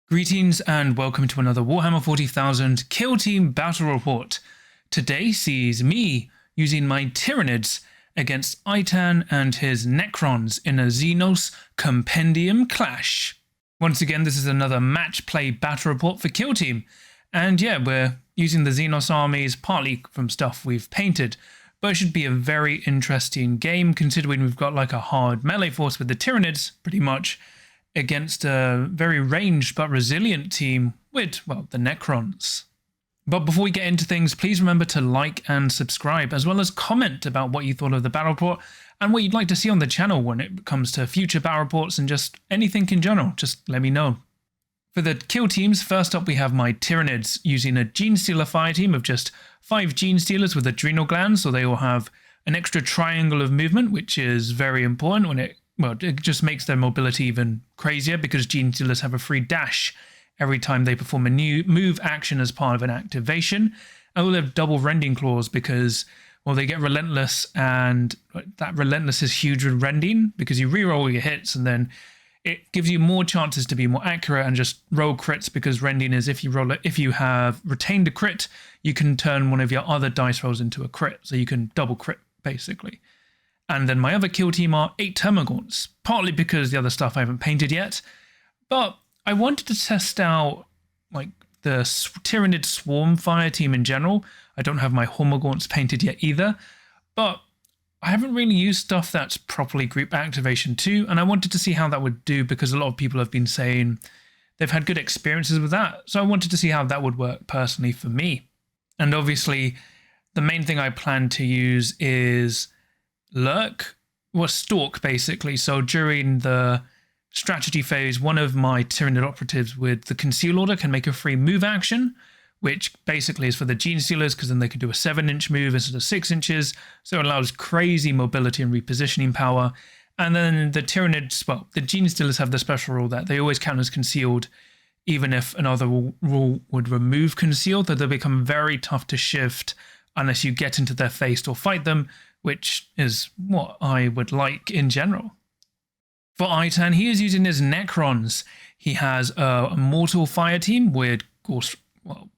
Greetings and welcome to another Warhammer 40,000 Kill Team Battle Report. Today sees me using my Tyranids against Aytan and his Necrons in a Xenos compendium clash. Once again, this is another match play battle report for Kill Team. And yeah, we're using the Xenos armies partly from stuff we've painted, but it should be a very interesting game considering we've got like a hard melee force with the Tyranids, pretty much, against a very ranged but resilient team with, well, the Necrons. But before we get into things, please remember to like and subscribe, as well as comment about what you thought of the battle report and what you'd like to see on the channel when it comes to future battle reports and just anything in general. Just let me know. For the kill teams, first up we have my Tyranids using a Genestealer fire team of just 5 Genestealers with adrenal glands, so they will have an extra triangle of movement, which is very important when it just makes their mobility even crazier because Genestealers have a free dash every time they perform a new move action as part of an activation. And we'll have double Rending claws because, well, they get relentless, and that relentless is huge with Rending because you reroll your hits and then it gives you more chances to be more accurate and just roll crits, because Rending is if you have retained a crit, you can turn one of your other dice rolls into a crit, so you can double crit basically. And then my other kill team are 8 Termagants, partly because the other stuff I haven't painted yet. But I wanted to test out like the Tyranid Swarm fire team in general. I don't have my Hormagaunts painted yet either, but I haven't really used stuff that's properly group activation too, and I wanted to see how that would do because a lot of people have been saying they've had good experiences with that. So I wanted to see how that would work personally for me. And obviously, the main thing I plan to use is Stalk basically. So during the strategy phase, one of my Tyranid operatives with the Conceal Order can make a free move action, which basically is for the Genestealers because then they can do a 7-inch move instead of 6 inches. So it allows crazy mobility and repositioning power. And then the Tyranids, well, the Genestealers have the special rule that they always count as concealed, even if another rule would remove concealed, that they become very tough to shift unless you get into their face or fight them, which is what I would like in general. For Aytan, he is using his Necrons. He has a Immortal fire team with Gauss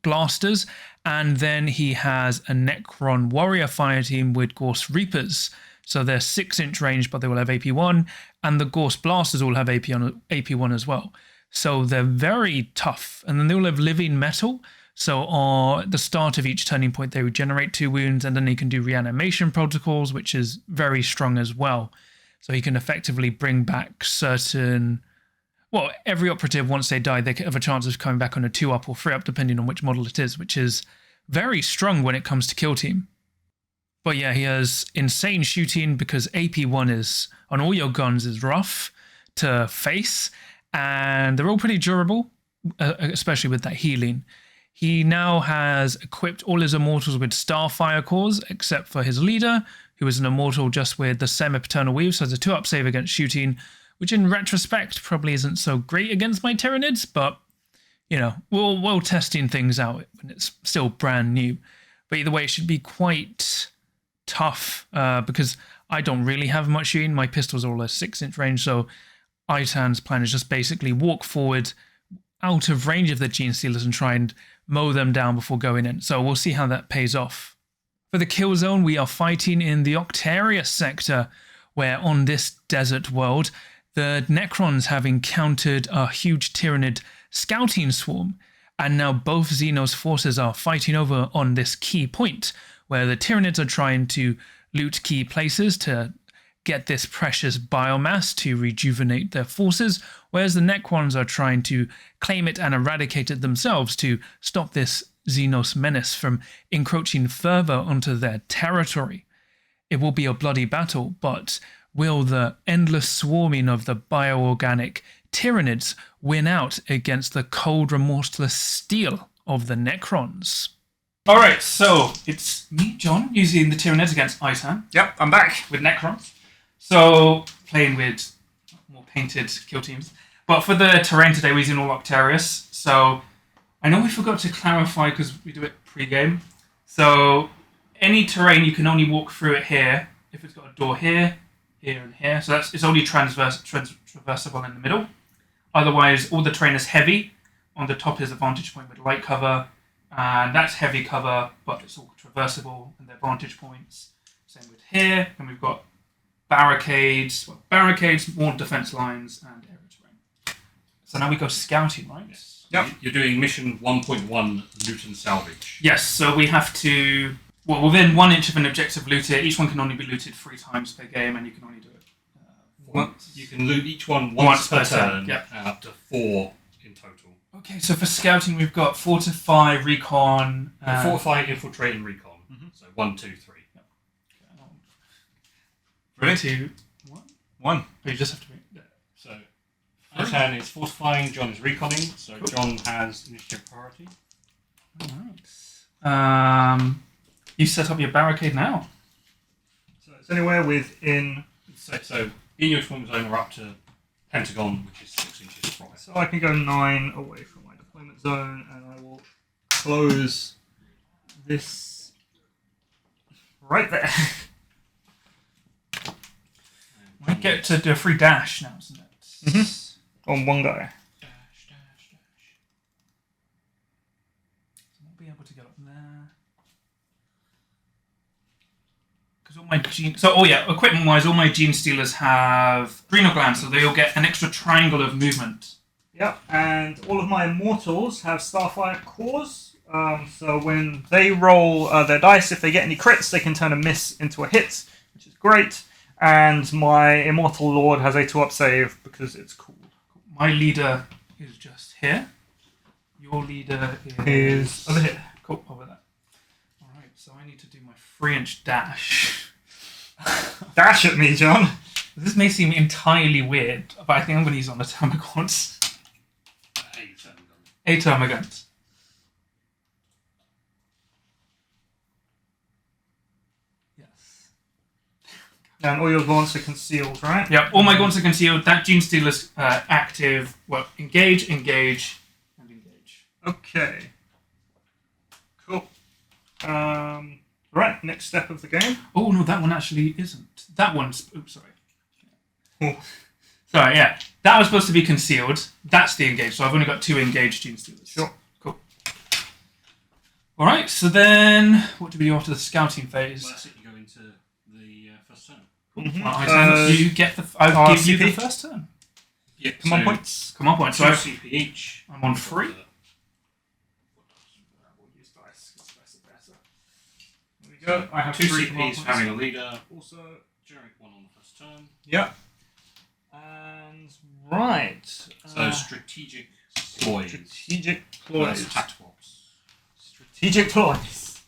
blasters, and then he has a Necron warrior fire team with Gauss reapers. So they're 6-inch range, but they will have AP1, and the Gauss blasters all have AP1 as well. So they're very tough, and then they all have living metal. So at the start of each turning point, they regenerate 2 wounds, and then he can do reanimation protocols, which is very strong as well. So he can effectively bring back certain... Well, every operative, once they die, they have a chance of coming back on a 2-up or 3-up, depending on which model it is, which is very strong when it comes to kill team. But yeah, he has insane shooting because AP1 is on all your guns is rough to face, and they're all pretty durable, especially with that healing. He now has equipped all his Immortals with Starfire cores, except for his leader, who is an Immortal just with the Semi-Paternal Weave, so has a 2-up save against shooting, which in retrospect probably isn't so great against my Tyranids, but, you know, we'll testing things out when it's still brand new. But either way, it should be quite tough, because I don't really have much shooting. My pistols are all a 6-inch range, so Aytan's plan is just basically walk forward out of range of the Genestealers and try and mow them down before going in. So we'll see how that pays off. For the Killzone, we are fighting in the Octarius sector, where on this desert world, the Necrons have encountered a huge Tyranid scouting swarm, and now both Xenos forces are fighting over on this key point, where the Tyranids are trying to loot key places to get this precious biomass to rejuvenate their forces, whereas the Necrons are trying to claim it and eradicate it themselves to stop this Xenos menace from encroaching further onto their territory. It will be a bloody battle, but will the endless swarming of the bioorganic Tyranids win out against the cold, remorseless steel of the Necrons? Alright, so it's me, John, using the Tyranids against Aytan. Yep, I'm back. With Necrons. So, playing with more painted kill teams. But for the terrain today, we're using all Octarius. So, I know we forgot to clarify because we do it pre-game. So, any terrain, you can only walk through it here if it's got a door here, here, and here. So it's only traversable in the middle. Otherwise, all the terrain is heavy. on the top is a vantage point with light cover, and that's heavy cover, but it's all traversable, and they're vantage points. Same with here, and we've got barricades, more defense lines, and area terrain. So now we go scouting, right? Yes. Yep. You're doing mission 1.1, loot and salvage. Yes, so we have to, within 1 inch of an objective, loot it. Each one can only be looted 3 times per game, and you can only do it once. You can loot each one once per turn, yep. and up to 4 in total. Okay, so for scouting, we've got Fortify, Recon... Fortify, Infiltrate, and Recon. Mm-hmm. So 1, 2, 3. Yep. Ready? 2, 1. 1. Oh, you just have to read. Yeah. So, Aytan is Fortifying, John is Reconning, so cool. John has initiative priority. Alright. You set up your barricade now. So it's anywhere within... So in your deployment zone or up to Pentagon, which is 6 inches from it. So I can go 9 away from my deployment zone, and I will close this right there. Might get to do a free dash now, isn't it? Mm-hmm. On one guy. Dash. So I'll be able to get up there. Because all my equipment-wise, all my Genestealers have adrenal glands, so they all get an extra triangle of movement. Yep, and all of my Immortals have Starfire cores. So when they roll their dice, if they get any crits, they can turn a miss into a hit, which is great. And my Immortal Lord has a 2-up save because it's cool. My leader is just here. Your leader is over here. Cool, over there. Alright, so I need to do my 3-inch dash. Dash at me, John. This may seem entirely weird, but I think I'm going to use on the Termagant. A Termagant. Yes. And all your gaunts are concealed, right? Yep, all my gaunts are concealed. That Genestealer's active. Well, engage, and engage. Okay. Cool. Right, next step of the game. Oh, no, that one actually isn't. That one's... Oops, sorry. Oh. Sorry, yeah. That was supposed to be concealed. That's the engaged, so I've only got 2 engaged Genestealers. Sure. Cool. Alright, so then... What do we do after the scouting phase? Well, that's it. You go into the first turn. Cool. You get the... I'll give you the first turn. Yeah, command points. Command points. 2 CP each. I'm on 3. Go. I have 2 CPs for having a leader. Also, generate 1 on the first turn. Yep. And right. So strategic ploys. Strategic ploys. Strategic ploys.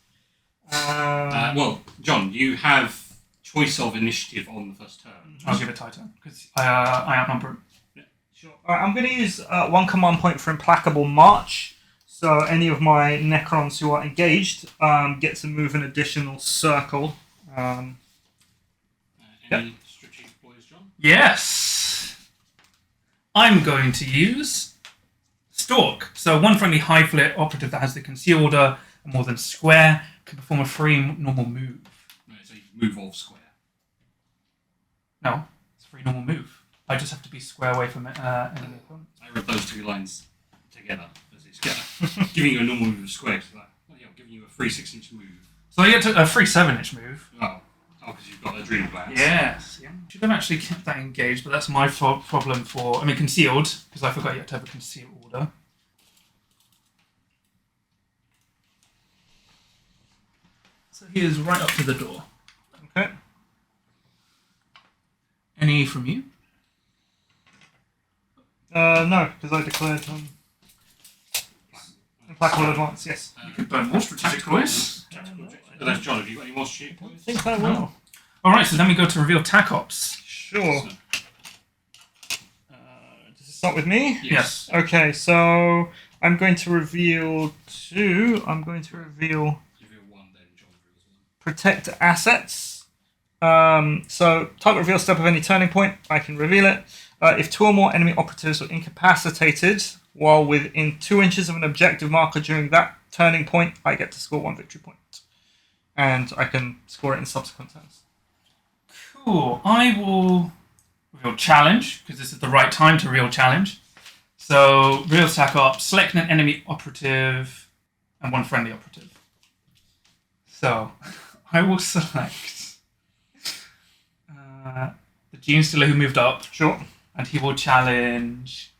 Well, John, you have choice of initiative on the first turn. I'll give it Titan because I outnumber. Yeah. Sure. Alright, I'm going to use 1 command point for Implacable March. So any of my Necrons who are engaged get to move an additional circle. Any strategic ploys, John? Yes! I'm going to use Stalk. So 1 friendly high flit operative that has the conceal order and more than square can perform a free normal move. No, so you move off square. No, it's a free normal move. I just have to be square away from it. Enemy opponent. I read those 2 lines together. Giving you a normal move of square, so I'm giving you a free 6-inch move. So you get a free 7-inch move. Oh, because you've got adrenal glands. Yes. Yeah. Should have actually kept that engaged, but that's my problem for... I mean, concealed, because I forgot you have to have a conceal order. So he is right up to the door. Okay. Any from you? No, because I declared... Implacable Advance, yes. You could burn more strategic ploys. That's John, have you got any more strategic ploys? I think I will. No. Alright, so then we go to reveal TAC Ops. Sure. Does it start with me? Yes. Okay, so I'm going to reveal 2. I'm going to reveal... Reveal 1, then John reveals 1. Protect assets. So target reveal step of any turning point, I can reveal it. If 2 or more enemy operatives are incapacitated while within 2 inches of an objective marker during that turning point, I get to score 1 victory point. And I can score it in subsequent turns. Cool. I will reveal challenge, because this is the right time to reveal challenge. So, real attack op, select an enemy operative and one friendly operative. So, I will select the Genestealer who moved up. Sure. And he will challenge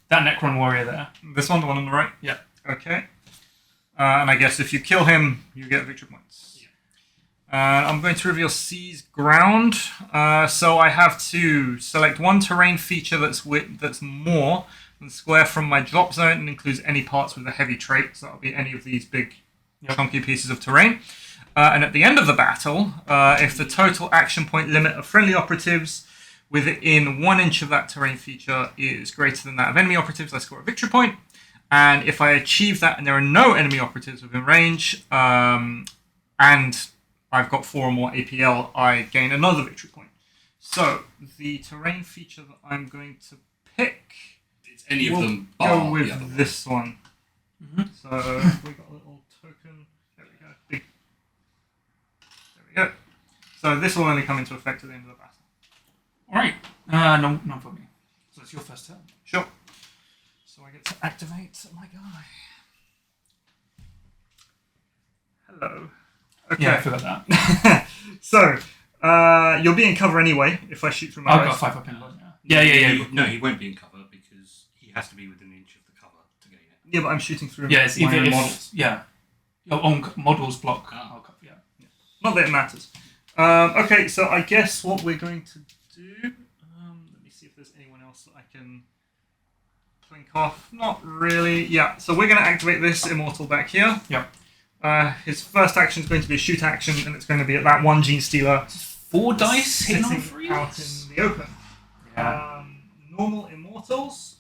that Necron warrior there. This one, the one on the right? Yeah. Okay. And I guess if you kill him, you get victory points. Yeah. I'm going to reveal Seize Ground. So I have to select one terrain feature that's more than square from my drop zone and includes any parts with a heavy trait. So that'll be any of these big, chunky pieces of terrain. And at the end of the battle, if the total action point limit of friendly operatives within 1 inch of that terrain feature is greater than that of enemy operatives, I score a victory point. And if I achieve that and there are no enemy operatives within range, and I've got 4 or more APL, I gain another victory point. So the terrain feature that I'm going to pick, it's any of them go with this one. Mm-hmm. So we got a little token. There we go. There we go. So this will only come into effect at the end of the battle. Alright. No, not for me. So it's your first turn. Sure. So I get to activate my guy. Hello. Okay. Yeah, I forgot that. So, you'll be in cover anyway if I shoot through my I've eyes. got 5 up in line now. Yeah. No, he won't be in cover because he has to be within an inch of the cover to gain it. Yeah, but I'm shooting through Yeah, it's my either own if, models. Yeah. Your own models block. I'll cover, yeah. Not that it matters. Okay, so I guess what we're going to do... let me see if there's anyone else that I can plink off. Not really. Yeah, so we're going to activate this Immortal back here. Yep. His first action is going to be a shoot action, and it's going to be at that one Genestealer. 4 dice hitting on sitting out 3s? in the open. Yeah. Normal Immortals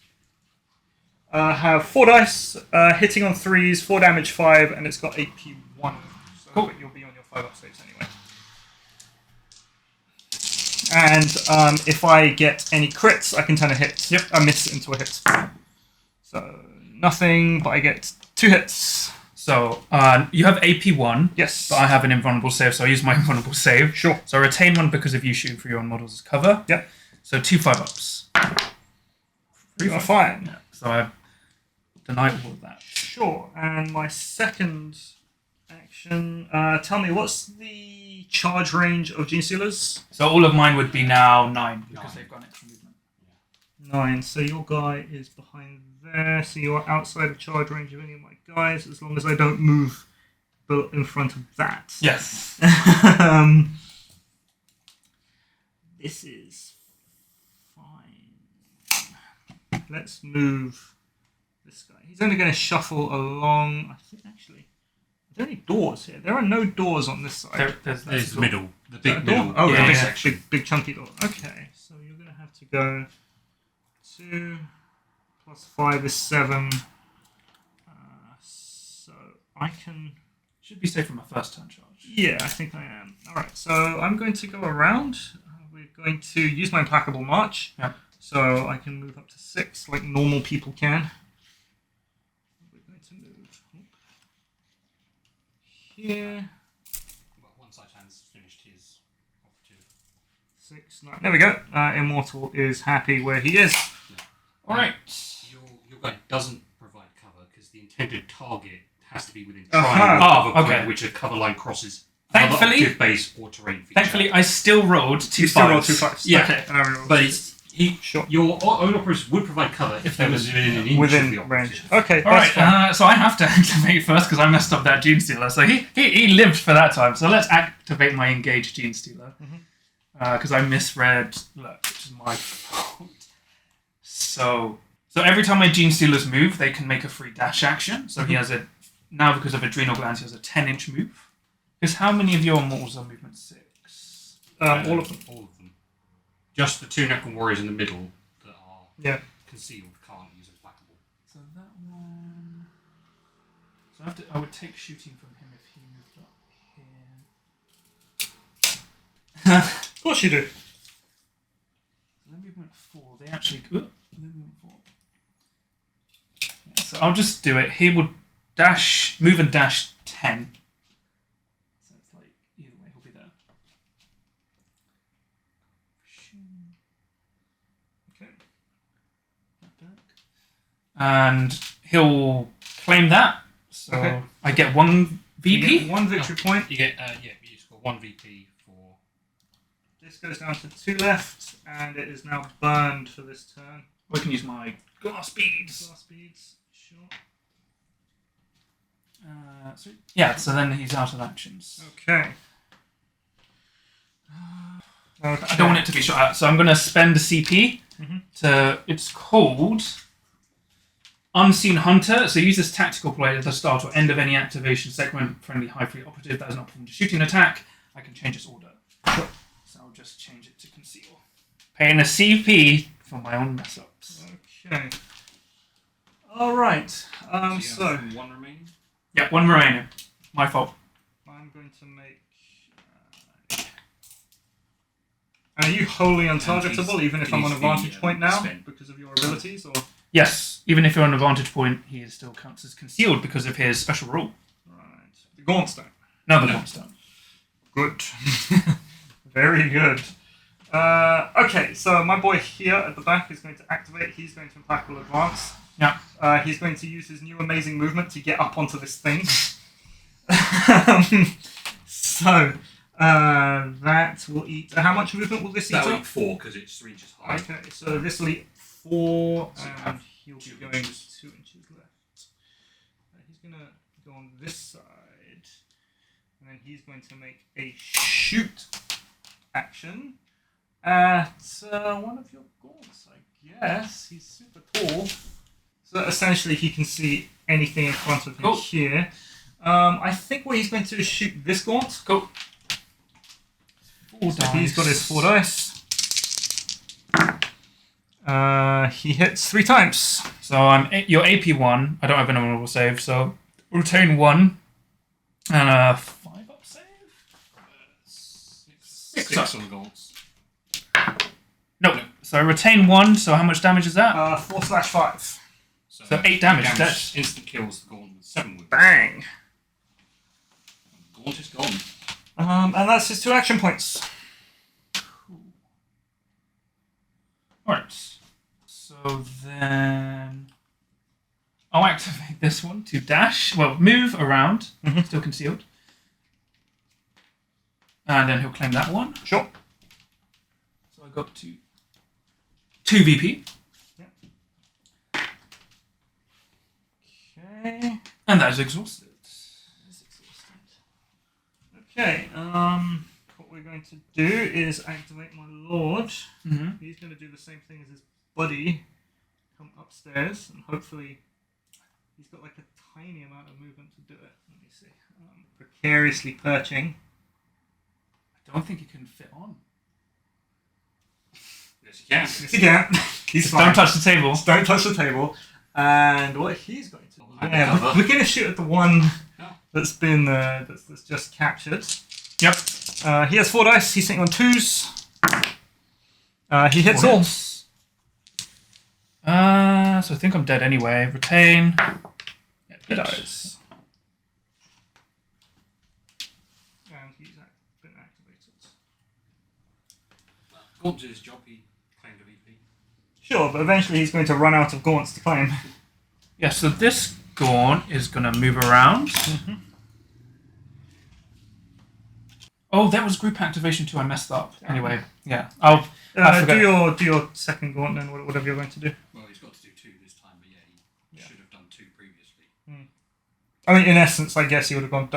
have 4 dice, hitting on 3s, 4 damage, 5, and it's got AP1. So Cool. You'll be on your 5 up saves anyway. And if I get any crits, I can turn a miss into a hit. So nothing, but I get 2 hits. So, you have AP1. Yes. But I have an invulnerable save, so I use my invulnerable save. Sure. So I retain 1 because of you shooting for your own models as cover. Yep. So 2 5-ups. You are fine. Yeah. So I deny all of that. Sure. And my second action, tell me, what's the charge range of Genestealers? So all of mine would be now 9 because they've got an extra movement. 9. So your guy is behind there. So you're outside of charge range of any of my guys, as long as I don't move in front of that. Yes. This is fine. Let's move this guy. He's only going to shuffle along. I think actually, are there any doors here? There are no doors on this side. There's the middle. The big door? middle. Oh, Yeah, the big, section. big chunky door. Okay, so you're going to have to go 2 plus 5 is 7. So I can... Should be safe from my first turn charge. Yeah, I think I am. Alright, so I'm going to go around. We're going to use my Implacable March. Yeah. So I can move up to 6 like normal people can. We're going to move here. Well, once Aytan's finished his operative. 6, 9. There we go. Immortal is happy where he is. Alright. Your guy doesn't provide cover because the intended target has to be within Uh-huh. triangle cover point, okay. which a cover line crosses Thankfully- another operative base or terrain feature. Thankfully, I still rolled 2 You still roll 5s. 2 5s. Yeah. Okay. And I reroll But 6s. it's, your own operators would provide cover if they was within an inch of the Within operative. range. Okay, All that's fine. right, so I have to activate first because I messed up that Genestealer. So he lived for that time. So let's activate my engaged Genestealer because I misread. Look, which is my fault. So every time my Genestealers move, they can make a free dash action. So he has now because of adrenal glands, he has a 10-inch move. Because how many of your mortals are movement 6? All of them. All of them. Just the 2 Necron warriors in the middle that are concealed can't use implacable. So that one. So I would take shooting from him if he moved up here. Of course you do. They're movement 4. They actually. They're movement 4. Yeah, so I'll just do it. He will move and dash 10. So it's like either way, he'll be there. Okay. Like that. and he'll claim that. So Okay. I get 1 You VP. get 1 victory point. You get you score 1 VP for. This goes down to 2 left, and it is now burned for this turn. We can use my Gauss beads. Glass speeds, sure. So then he's out of actions. Okay. I don't want it to be shot at, so I'm going to spend a CP Mhm. to. It's called Unseen Hunter. So use this tactical play at the start or end of any activation segment. Friendly high free operative that is not performed a shooting attack. I can change its order. Sure. So I'll just change it to conceal. Paying a CP for my own mess ups. Okay. All right. You So have 1 remaining. Yeah, 1 remaining. My fault. I'm going to make. Are you wholly untargetable, even if I'm on a vantage point now, because of your abilities, or? Yes, even if you're on a vantage point, he is still counts as concealed because of his special rule. Right. The gaunts don't. No, the gaunts don't. Good. Very good. Okay, so my boy here at the back is going to activate. He's going to implacable advance. Yeah. He's going to use his new amazing movement to get up onto this thing. So that will eat. How much movement will this eat? That will up? eat 4 because it's 3 inches high. Okay, so this will eat 4, So you and have he'll be 2 going inches. 2 inches left. He's going to go on this side, and then he's going to make a shoot action at one of your gaunts, I guess. He's super tall. So essentially he can see anything in front of him Cool. here. I think what he's going to do is shoot this gaunt. Cool. 4 So he's got his 4 dice. He hits 3 times. So you're AP1. I don't have an honorable save, so retain 1 and a 5 up save. 6 on the gaunts. No. So I retain 1. So how much damage is that? 4/5. So 8 damage. That's Instant kills the gaunt with 7 wounds. Bang. The gaunt is gone. And that's his 2 action points. Alright. So then I'll activate this one to dash. Well, move around. Still concealed. And then he'll claim that one. Sure. So I got to 2 VP. Okay. And that is exhausted. Okay. What we're going to do is activate my lord. Mm-hmm. He's going to do the same thing as his buddy. Come upstairs, and hopefully he's got like a tiny amount of movement to do it. Let me see. Precariously perching. I don't think he can fit on. Yes, you can. Yes, he can. He's Just fine. don't touch the table. Just don't touch the table. And what he's going to do, Undercover. we're going to shoot at the one Oh. that's been that's just captured. Yep. He has 4 dice. He's sitting on 2s. He hits all. So I think I'm dead anyway. Retain. Yeah, He dies. And he's been activated. Gaunt did his job. He claimed a VP. Sure, but eventually he's going to run out of gaunts to claim. Yeah, so this gaunt is going to move around. Oh, that was group activation too. I messed up. Anyway, yeah. I forgot. Do your second gaunt then, whatever you're going to do. Well, he's got to do 2 this time, but he should have done 2 previously. I mean, in essence, I guess he would have gone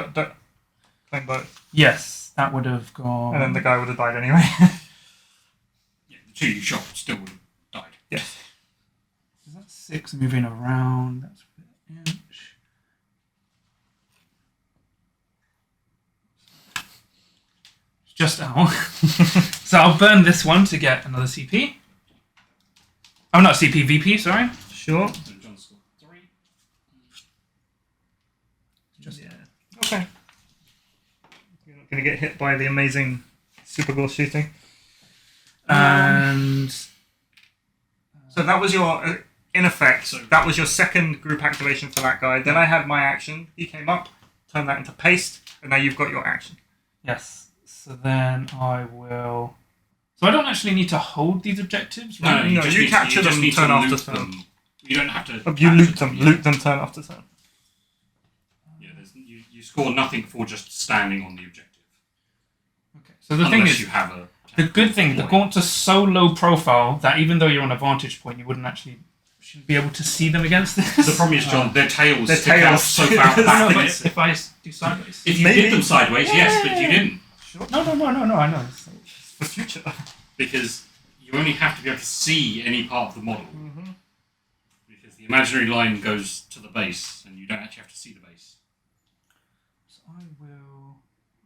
claim both, Yes, that would have gone. and then the guy would have died anyway. Yeah, the 2 you shot still would have died. Yes. Is that 6 moving around? That's an inch. Just out. So I'll burn this one to get another CP. Oh, not CP, VP, sorry. Sure. So John scored 3. Just Yeah. Okay. You're not going to get hit by the amazing super gore shooting. And So that was your, in effect, that was your second group activation for that guy. Then I had my action. He came up, turned that into paste, and now you've got your action. yes. So then I will. So I don't actually need to hold these objectives, right? No, you just capture need to- them, just need turn to after loot turn. them. You don't have to. You loot them turn after turn. Yeah, you score nothing for just standing on the objective. Okay. So the thing Unless is, you have a. the good thing, the gaunts are so low profile that even though you're on a vantage point, you shouldn't be able to see them against this. The problem is, John, their tails stick out so far No, back. but if I do sideways. If you did them sideways, yes, but you didn't. Sure. No, I know. It's the future. Because you only have to be able to see any part of the model. Mm-hmm. Because the imaginary line goes to the base, and you don't actually have to see the base. So I will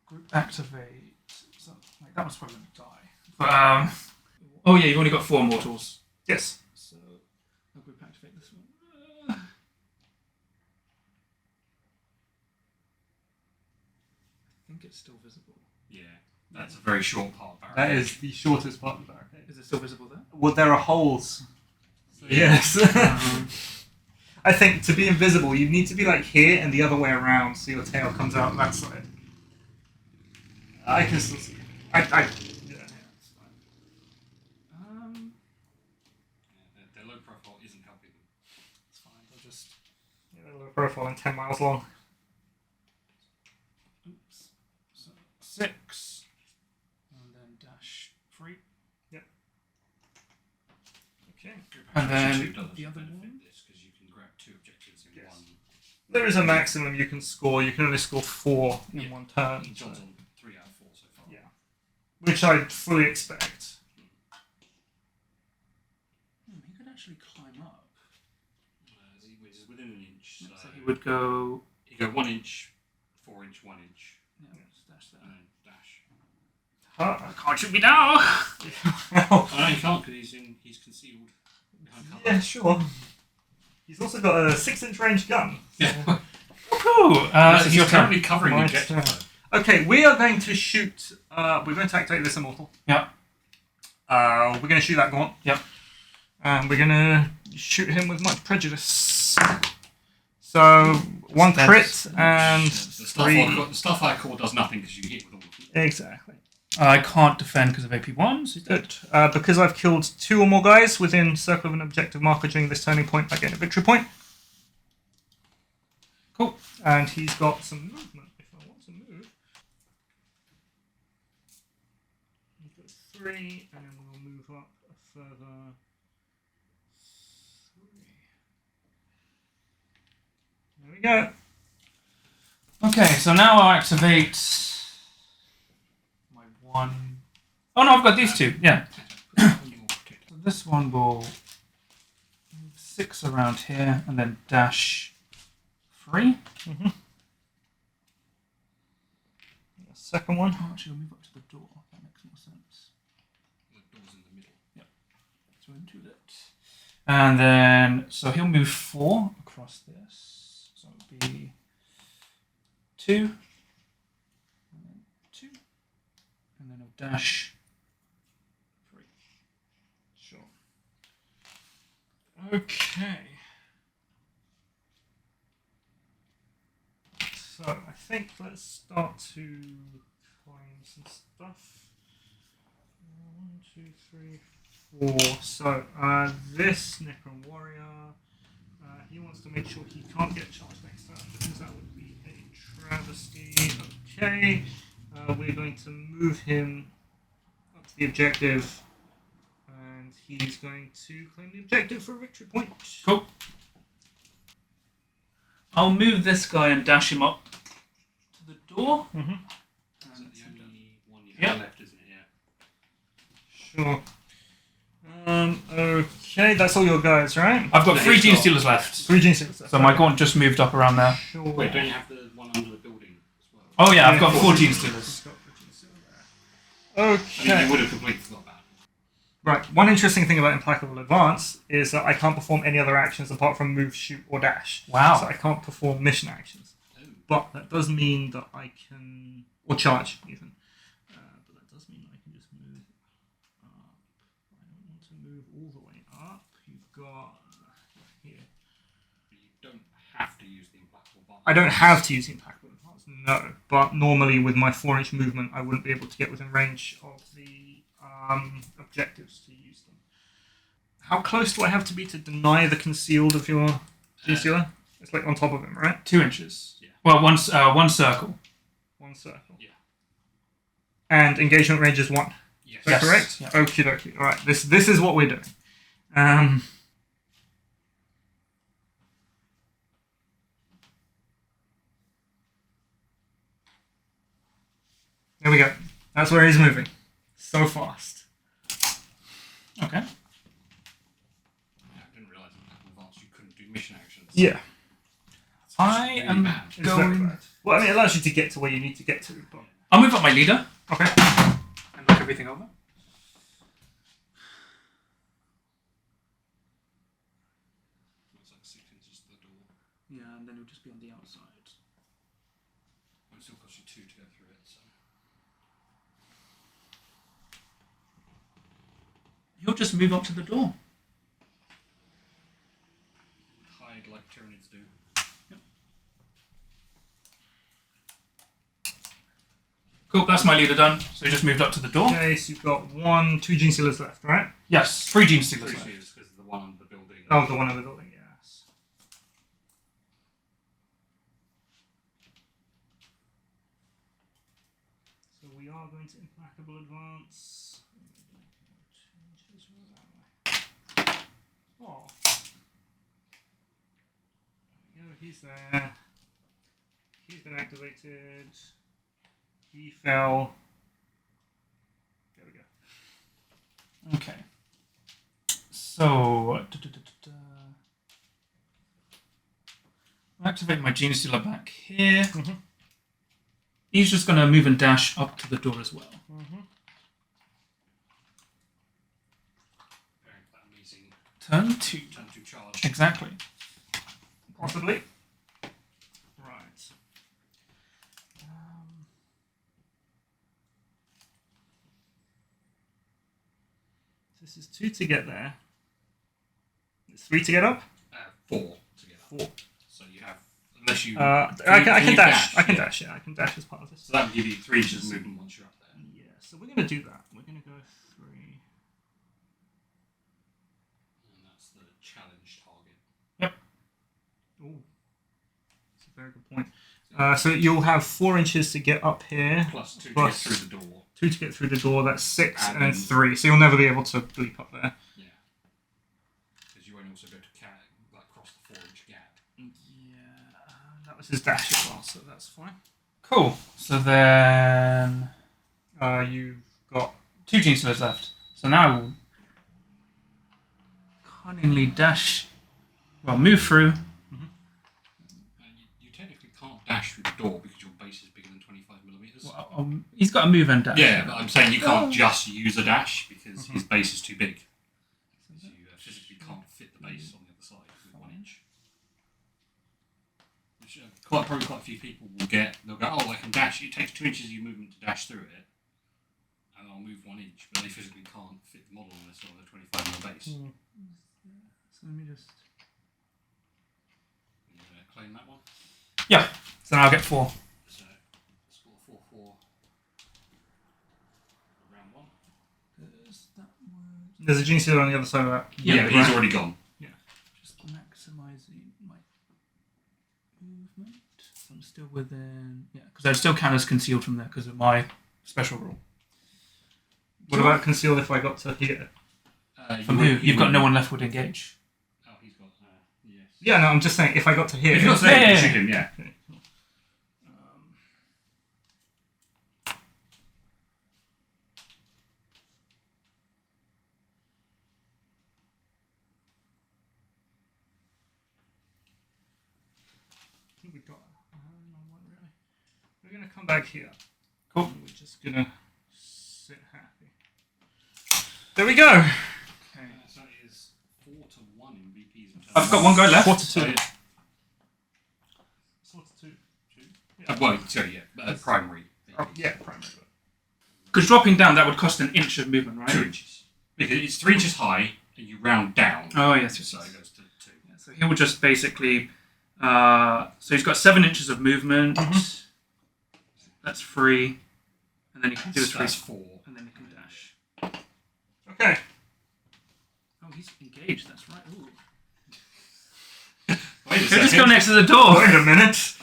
group activate. So, like, that was probably going to die. But, oh yeah, you've only got 4 mortals. Yes. So I'll group activate this one. I think it's still visible. Yeah, that's a very short part of That barricade. is the shortest part of the barricade. Is it still visible there? Well, there are holes. So Yeah. yes. I think to be invisible, you need to be like here and the other way around, so your tail comes out that side. I can still see it. Yeah, it's fine. Their low profile isn't helping them. It's fine. I'll just low profile and 10 miles long. Oops. So 6. And then dash 3. Okay. And then Two does the other benefit one? this because you can grab 2 objectives in Yes. one. There is a maximum you can score. You can only score 4 in Yeah. one turn. John's on 3 out of 4 so far. Yeah. Which I fully expect. He could actually climb up. He's within an inch. So So he would go. you go 1 inch, 4 inch, 1 inch, Yeah, dash there. and then dash. Can't shoot me now! Oh no, you can't because he's concealed behind cover. Yeah, sure. He's also got a 6-inch range gun. Yeah. Woohoo! He's It's your turn. currently covering the My objective. turn. Okay, we are going to shoot. We're going to activate this Immortal. Yep. We're going to shoot that Gaunt. Yep. And we're going to shoot him with much prejudice. So, 1 crit and The 3. stuff I call does nothing because you hit with all of them. Exactly. I can't defend because of AP1, so he's dead. Good. Because I've killed 2 or more guys within circle of an objective marker during this turning point, I gain a victory point. Cool. And he's got some movement if I want to move. He's got 3, and then we'll move up a further 3. There we go. Okay, so now I'll activate my 1. Oh no, I've got these 2. Yeah. So this one will move 6 around here and then dash 3. Mm-hmm. Second one. Oh, actually, I'll move up to the door. That makes more sense. The door's in the middle. So we'll do that. And then, so he'll move 4 across this. So it'll be 2. And then 2. And then he'll dash 3. Sure. Okay. So I think let's start to claim some stuff. 1, 2, 3, 4. So this Necron warrior, he wants to make sure he can't get charged next turn because that would be a travesty. Okay. We're going to move him up to the objective, and he's going to claim the objective for a victory point. Cool. I'll move this guy and dash him up to the door. Mm-hmm. Is that the only one you Yep. have left, isn't it? Yeah. Sure. Okay, that's all your guys, right? I've got The 3 Xenos. Genestealers left. 3 Genestealers. So my gaunt just moved up around there. Sure. Wait, don't you have the one under the building as well? Oh yeah, I've Yeah, got 4 four Genestealers. I mean, Okay. you would have completely forgot about it. Right. One interesting thing about Implacable Advance is that I can't perform any other actions apart from move, shoot, or dash. Wow. So I can't perform mission actions. Oh. But that does mean that I can, or charge even. But that does mean I can just move up. I don't want to move all the way up. You've got here. But you don't have to use the implacable bar. I don't have to use the Implacable Advance, no. But normally with my 4-inch movement, I wouldn't be able to get within range of the objectives to use them. How close do I have to be to deny the concealed of your Genestealer? It's like on top of him, right? 2 inches. Yeah. Well, one circle. One circle. Yeah. And engagement range is 1. Yes. Is that correct? Yeah. Okie dokie. Alright, this is what we're doing. There we go. That's where he's moving. So fast. Okay. I didn't realise in advance you couldn't do mission actions. Yeah. I really am bad. It's very going. bad. Well, I mean, it allows you to get to where you need to get to. But... I'll move up my leader Okay. and knock everything over. Looks like 6 inches to the door. Yeah, and then it'll just be on the outside. It still costs you 2 to go through it, so. You'll just move up to the door. Hide like Tyranids do. Cool, that's my leader done. So he just moved up to the door. Okay, so you've got 2 Genestealers left, right? Yes, 3 Genestealers Three left. shields because the one on the building. Oh, the one in the building, yes. So we are going to implacable advance. Oh. There we go, he's there. He's been activated. He fell. There we go. Okay. So, I'll activate my Genestealer back here. Mhm. He's just going to move and dash up to the door as well. That amazing Turn 2. turn to charge. Exactly. Possibly. Right. This is 2 to get there. It's 3 to get up? 4 together. 4. So you have, unless you. I can you dash. I can yeah. dash, yeah. I can dash as part of this. So that would give you 3 inches of movement once you're up there. Yeah, so we're going to do that. We're going to go 3. And that's the challenge target. Ooh. That's a very good point. So you'll have 4 inches to get up here. Plus 2 Plus- to get through the door. 2 to get through the door. That's 6 And and then then- 3. So you'll never be able to bleep up there. Yeah. Because you won't also go to cross the 4-inch gap. Yeah. That was his dash as well, so that's fine. Cool. So then You've got 2 Genestealers left. So now we'll cunningly dash. Well, move through. You technically can't dash through the door because your base is bigger than 25 millimeters. Well, he's got a move and dash. Yeah, but I'm saying you can't just use a dash because his base is too big. So you physically can't fit the base on the other side with 1 inch. Which probably quite a few people will get. They'll go, oh, I can dash. It takes 2 inches of your movement to dash through it, and I'll move 1 inch, but they physically can't fit the model unless they're on a 25 mil base. So let me just. You claim that one. Yeah. So now I'll get 4. So score 4-4. Round 1. there's a Genestealer on the other side of that. Yeah, but he's already gone. Just maximizing my movement. So I'm still within. Yeah, because I'd still count as concealed from there because of my special rule. What about concealed if I got to here? From who? You've got no one left would engage. Oh, he's got. Yes. Yeah, no, I'm just saying if I got to here. If you're not saying Yeah. shoot him, yeah. Okay, cool. I think we got. No one really. We're gonna come back here. Cool. We're just gonna sit happy. There we go. Okay. So it is 4-1 in VPs. In terms I've got one guy left. 4 to 2. So, 4 to 2. well, sorry, yeah, primary. Oh, yeah, primary. Because dropping down, that would cost an inch of movement, right? 2 inches. Because it's 3 inches high, and you round down. Oh, yes. yes, So yes. it goes to 2. Yeah, so he will just basically. So he's got 7 inches of movement. That's free. And then he can do his free. That's 4. And then he can dash. Okay. Oh, he's he's engaged. That's right. Ooh. Wait a He'll just go second. next to the door. Wait a minute.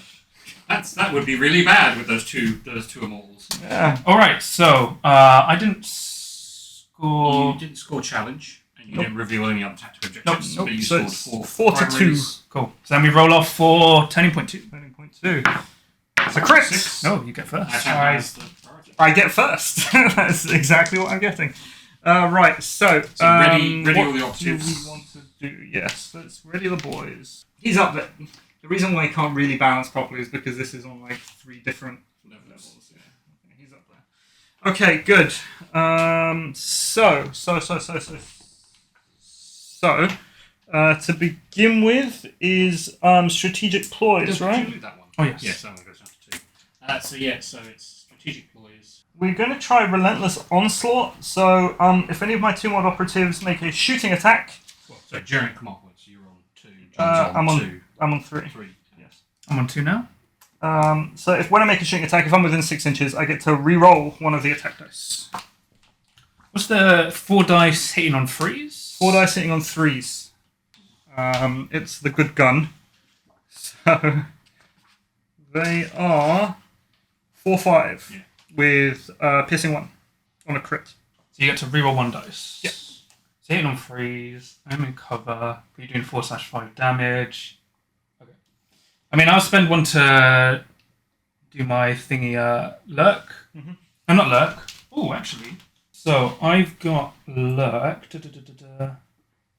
That would be really bad with those two immortals. Yeah. All right. So I didn't score. You didn't score challenge, and you didn't reveal any other tactical objectives. Nope. But you So scored it's 4 4 to 2. primaries. Cool. So then we roll off for turning point 2. Turning point 2. It's a crit. 6. No, you get first. Aytan has the priority. I get first. That's exactly what I'm getting. Right, so ready what all the do operatives. we want to do? Yes, let's ready the boys. He's up there. The reason why he can't really balance properly is because this is on like 3 different levels. Yeah. Okay, he's up there. Okay, good. To begin with is strategic ploys, Did right? you loot that one? Oh, yes. Yes, that one goes down to 2. So it's strategic ploys. We're going to try Relentless Onslaught. So, if any of my 2 mod operatives make a shooting attack, So during command points, you're on 2. John's I'm on 2. I'm on 3. 3. Yes. I'm on 2 now. So when I make a shooting attack, if I'm within 6 inches, I get to re-roll one of the attack dice. What's the 4 dice hitting on 3s? 4 dice hitting on 3s. It's the good gun. So they are 4/5 with piercing 1 on a crit. So you get to reroll 1 dice. Yep. So hitting on 3s. I'm in cover. You're doing 4/5 damage. Okay. I mean, I'll spend 1 to do my thingy lurk. Mhm. I'm not lurk. Oh, actually. So I've got lurk.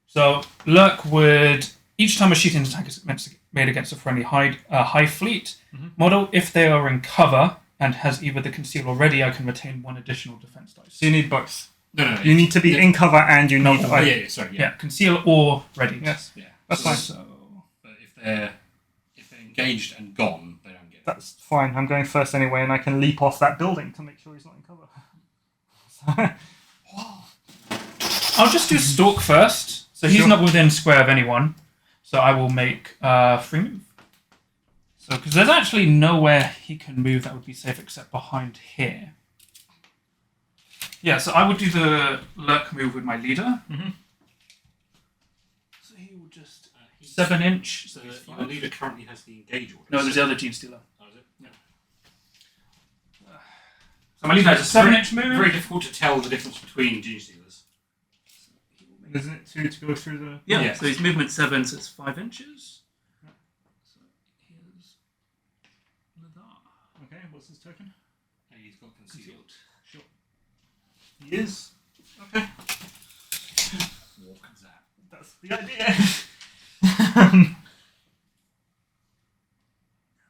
So lurk would, each time a shooting attack is made against a friendly high fleet model, if they are in cover and has either the conceal or ready, I can retain 1 additional defense dice. So you need both. No. You need to be in cover and you need... Oh, yeah, sorry. Yeah, conceal or ready. Yes, Yeah. that's fine. So But if they're engaged and gone, they don't get it. That's fine. I'm going first anyway, and I can leap off that building to make sure he's not in cover. I'll just do stalk first. So he's Sure. not within square of anyone. So I will make free move. So because there's actually nowhere he can move that would be safe except behind here. Yeah, so I would do the lurk move with my leader. Mhm. So he will just 7-inch. So Your leader currently has the engage order. no, there's the other Genestealer. Oh, is it? Yeah. So my leader has a 7-inch move. Very difficult to tell the difference between Genestealers. Isn't it 2 to go through the... Yeah, Yeah. so his movement 7, so it's 5 inches. So here's that. Okay, what's his token? And he's got concealed. Sure. He is. Okay. Walk and zap. That's the idea.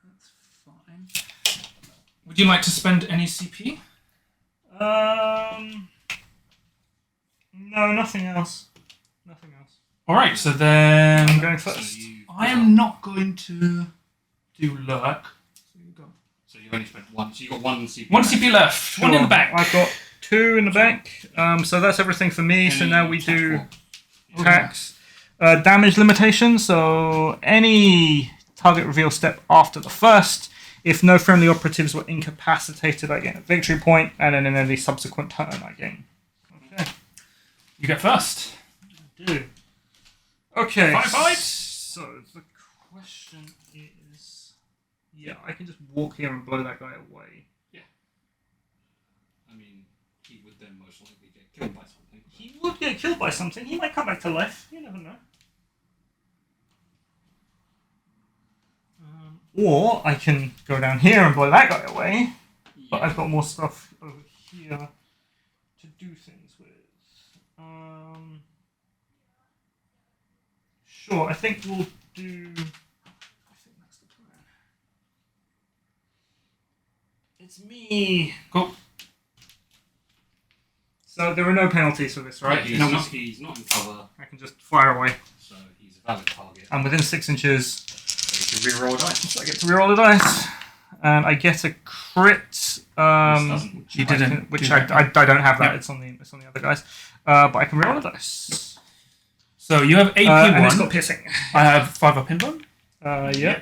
That's fine. Would you like to spend any CP? No, nothing else. Nothing else. All right, so I'm then going So first. I am not going to do lurk. So you go. So you only spent 1. So you got 1 CP. 1 CP left. 1 in the back. I've got 2 in the back. So that's everything for me. So now we do attacks. Damage limitation. So any target reveal step after the first. If no friendly operatives were incapacitated, I gain a victory point, and then in any subsequent turn, I gain. Okay. You get first. I do. Okay. Firefight? So the question is, yeah, I can just walk here and blow that guy away. I mean, he would then most likely get killed by something. He would get killed by something. He might come back to life. You never know. Or I can go down here and blow that guy away. But I've got more stuff over here to do things with. Sure, I think we'll do... I think that's the plan. It's me. Cool. So there are no penalties for this, right? He's, No, he's not in cover, I can just fire away. so he's a valid target. I'm within 6 inches. So you can reroll a dice. So I get to reroll the dice. And I get a crit. doesn't. You didn't. Which do I that. don't have that. Yep. It's on the other guys. But I can reroll the dice. So you have AP And it's 1. got piercing. I have 5 up in one. Yeah.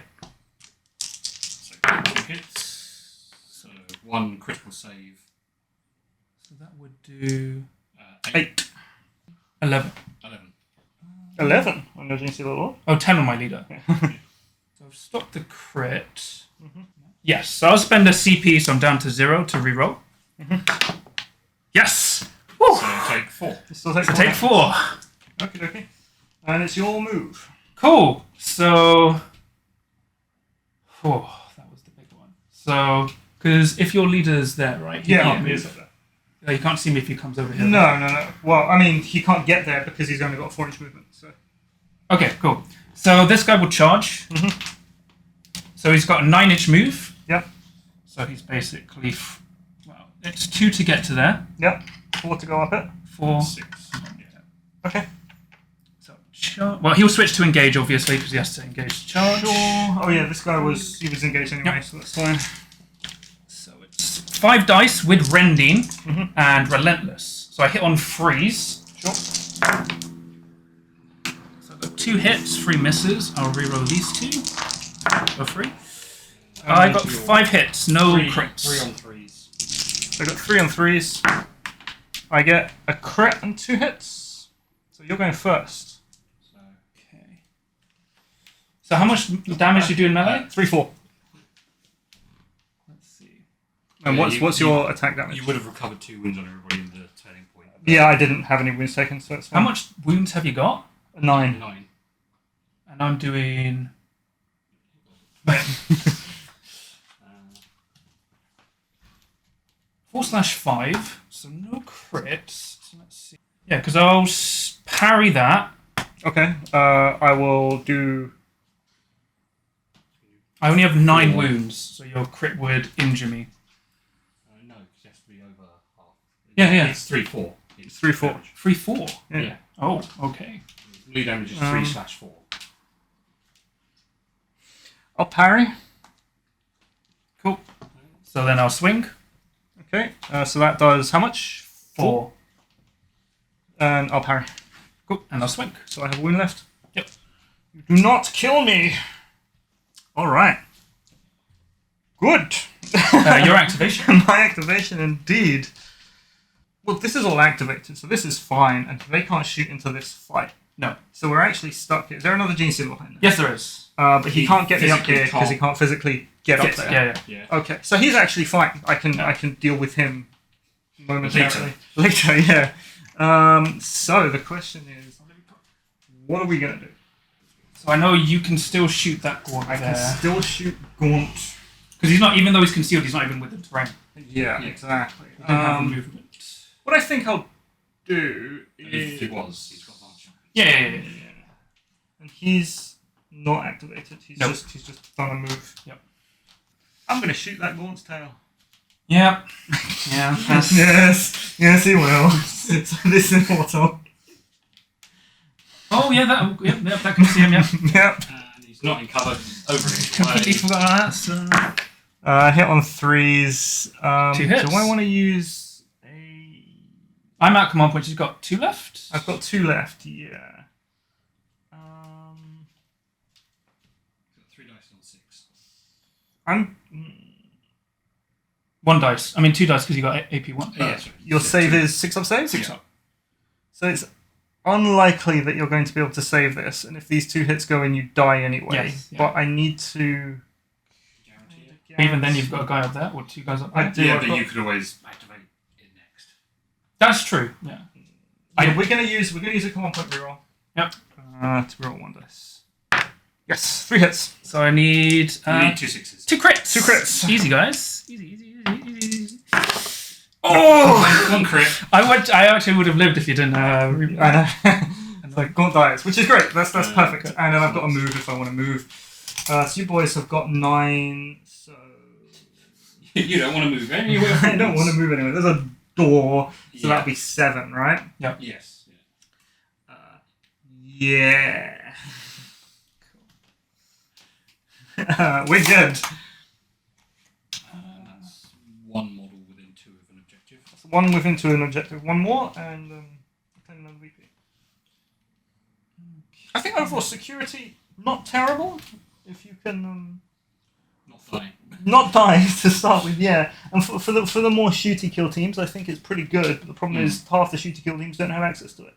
So 2 hits. So 1 critical save. So that would do 8. 8. 11. 11. 11 on your Genestealer Lord. Oh, 10 on my leader. So I've stopped the crit. Yes, so I'll spend a CP, so I'm down to 0 to reroll. Yes! Woo! So take 4. Still So take 4. Okay. And it's your move. Cool. So, that was the big one. So, because if your leader's there, right? He can't he is move. up there. You can't see me if he comes over here. No. Well, I mean, he can't get there because he's only got a 4-inch movement. So. Okay, cool. So this guy will charge. So he's got a 9-inch move. Yep. So he's basically, it's 2 to get to there. Yep. 4 to go up it. 4. 6. Okay. So well, he'll switch to engage obviously because he has to engage charge. Sure. Oh yeah, this guy was engaged anyway, so that's fine. So it's 5 dice with Rending and Relentless. So I hit on freeze. Sure. So I've got 2 hits, 3 misses. I'll reroll these 2 for free. I got 5 hits, no crits. 3 on 3s. I got 3 on 3s. I get a crit and 2 hits. So you're going first. Okay. So how much damage do you do in melee? 3-4. Let's see. And Yeah, what's your attack damage? You would have recovered 2 wounds on everybody in the turning point. Yeah, I didn't have any wounds taken, so it's How fine. much wounds have you got? 9. 9. And I'm doing... 4/5, so no crits. So let's see. Yeah, because I'll parry that. Okay. I will do. I only have 9 wounds, so your crit would injure me. No, because it has to be over half. Yeah. It's 3-4. It's 3-4. 3/4. Yeah. Oh, okay. Blue damage is 3/4. I'll parry. Cool. So then I'll swing. Okay. So that does how much? 4. And I'll parry. Cool. And I'll swing. So I have a wound left. Yep. You do not kill me. All right. Good. Your activation. My activation, indeed. Well, this is all activated, so this is fine, and they can't shoot into this fight. No. So we're actually stuck here. Is there another Genestealer behind there? Yes, there is. But he can't get me up physically here because he can't physically get up Yes, there. yeah. Okay, so he's actually fine. I can deal with him momentarily. Later, yeah. So the question is, what are we gonna do? So I know you can still shoot that gaunt I there. can still shoot Gaunt. Because he's not, even though he's concealed, he's not even with the terrain. Yeah, exactly. He didn't have a movement. What I think I'll do If is... he was, he's got advantage. Yeah. And he's not activated. He's Nope. he's just done a move. Yep. I'm gonna shoot that Gaunt's tail. Yep. Yeah. Yes, he will. It's this Immortal. Oh, yeah, that can see him, yeah. Yep. And he's not in cover over it. Completely forgot that. So. Hit on 3s. 2 hits. Do I want to use a... I'm at command point. You've got 2 left. I've got 2 left, yeah. 3 dice on 6. I'm... 1 dice. I mean 2 dice because you got AP1. Yeah, sorry. Your save is 6 up save? 6 up. So it's unlikely that you're going to be able to save this, and if these 2 hits go in, you die anyway. Yes, yeah. But I need to... Guarantee it. Even then, you've got a guy up there, or 2 guys up there. I do. Yeah, I've but got- you could always activate it next. That's true. Yeah. we're gonna use a command point reroll. Yep. To roll 1 dice. Yes, 3 hits. So I need You need 2 6s. 2 crits. 2 crits. Easy, guys. Easy. Oh! 1 crit. I actually would have lived if you didn't. I know. It's like Gaunt dies, which is great. That's perfect. okay. And then I've got to move if I want to move. So you boys have got 9. So You don't want to move anywhere. I don't want to move anywhere. There's a door, so Yeah. that'll be 7, right? Yes. Yeah. We're good. And that's 1 model within 2 of an objective. So 1 within 2 an objective. 1 more, and claim another VP. I think overall security not terrible. If you can Not die. not die to start with, yeah. And for the more shooty kill teams, I think it's pretty good. But the problem is half the shooty kill teams don't have access to it.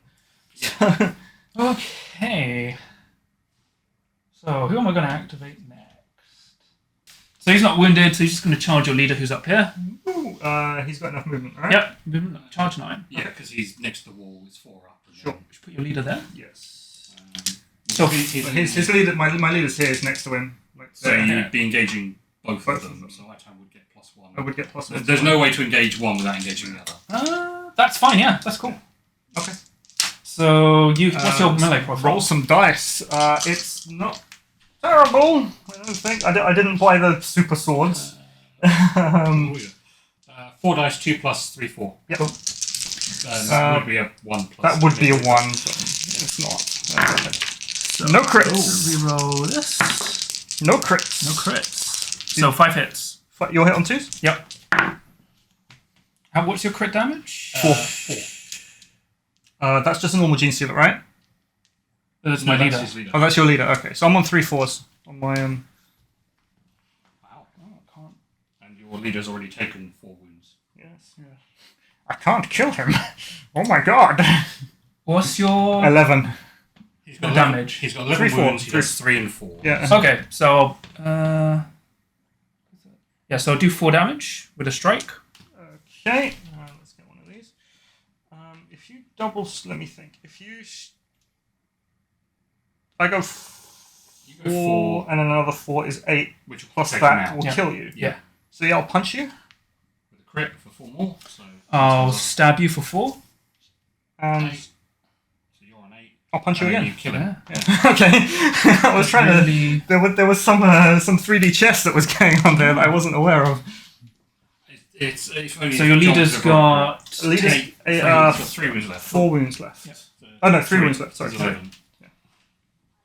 So, Okay. So who am I going to activate next? So he's not wounded, so he's just going to charge your leader who's up here. Ooh, he's got enough movement, right? Yep. Movement, charge 9. Yeah, because he's next to the wall. It's 4 up. And Sure. Just put your leader there. Yes. So His leader, my leader's here is next to him. Like, So there. you'd be engaging both Both of of them. them. So Aytan would get +1. I would get +1. There's no way to engage one without engaging the other. That's fine, yeah. That's cool. Okay. So what's your melee profile? Roll some dice. It's not terrible. I don't think. I didn't buy the super swords. 4 dice, 2 plus 3, 4. Yep. That would be a 1 plus. That would be a 1. So it's not. So, No crits. Reroll this. No crits. No crits. So 5 hits. You'll hit on 2s? Yep. What's your crit damage? 4. That's just a normal Genestealer, right? That's No, my that's leader. his leader. Oh, that's your leader. Okay, so I'm on 3 4s on my Wow. Oh, I can't. And your leader's already taken 4 wounds. Yes. Yeah. I can't kill him. Oh my god. What's your 11. He's got damage? He's got 11 3, 4. wounds. He does 3 and 4. Yeah. Okay, so so I'll do 4 damage with a strike. Okay. Let's get one of these. If you let me think. If I go 4, You go 4, and another 4 is 8, which will plus take that him will out. kill you. Yeah. So yeah, I'll punch you. With a crit for 4 more. So I'll stab you for 4. And 8. So you're on 8. I'll punch you And then again. you kill him. Okay. I was trying Really- to. There was some 3D chess that was going on there that I wasn't aware of. It's only So your leader's got Leader's he's got 3 wounds left. 4 wounds left. Yeah. So Oh no, 3 wounds left. Sorry. He's 11.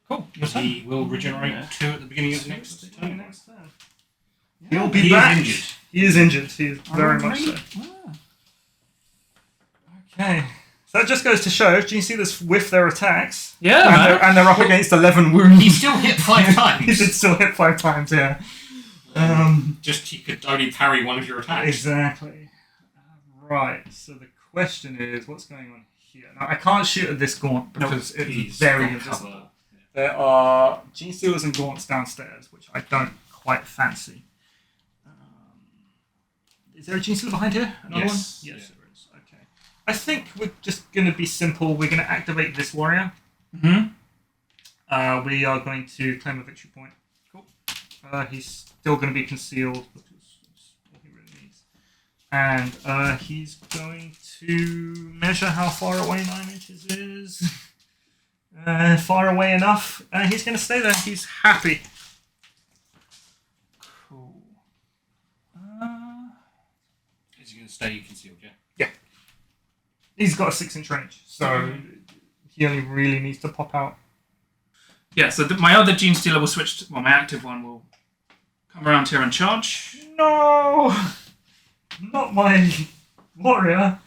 Cool. Your turn. He will regenerate 2 at the beginning of the next turn. Next turn. He'll be He back. is injured. He is injured. He is very much so. Ah. Okay. So that just goes to show, Genestealers whiff their attacks. Yeah, and, man. they're up against 11 wounds. He still hit 5 He times. did still hit 5 times, yeah. Just he could only parry one of your attacks. Exactly. Right, so the question is, what's going on here? Now, I can't shoot at this gaunt because it's He's very got invisible. cover. There are Genestealers and gaunts downstairs, which I don't quite fancy. Is there a Genestealer behind here? Another Yes. one? Yes, Yeah. there is. Okay. I think we're just going to be simple. We're going to activate this warrior. Mm-hmm. We are going to claim a victory point. Cool. He's still going to be concealed because that's all he really needs. And he's going to measure how far away 9 inches is. Far away enough. He's going to stay there. He's happy. Cool. Is he going to stay concealed? Yeah. He's got a 6-inch range, so he only really needs to pop out. Yeah, so my other Genestealer will switch to, my active one will come around here and charge. No! Not my warrior.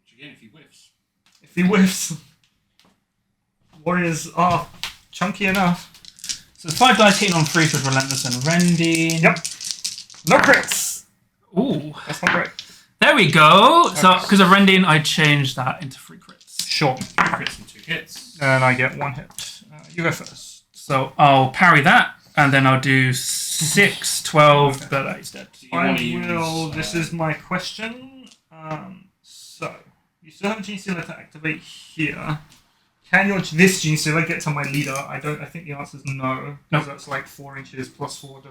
Which again, if he whiffs. If he whiffs. Warriors are chunky enough. So it's 5 dice hitting on 3 with Relentless and Rending. Yep. No crits! Ooh. That's not great. There we go. So because of Rending, I changed that into 3 crits. Sure. 3 crits and 2 hits. And I get 1 hit. You go first. So I'll parry that, and then I'll do 6, 12, but he's dead. Do you want to use, This is my question. So, you still have a Genestealer to activate here. Can this Genestealer get to my leader? I think the answer is no. Because that's like 4 inches plus 4,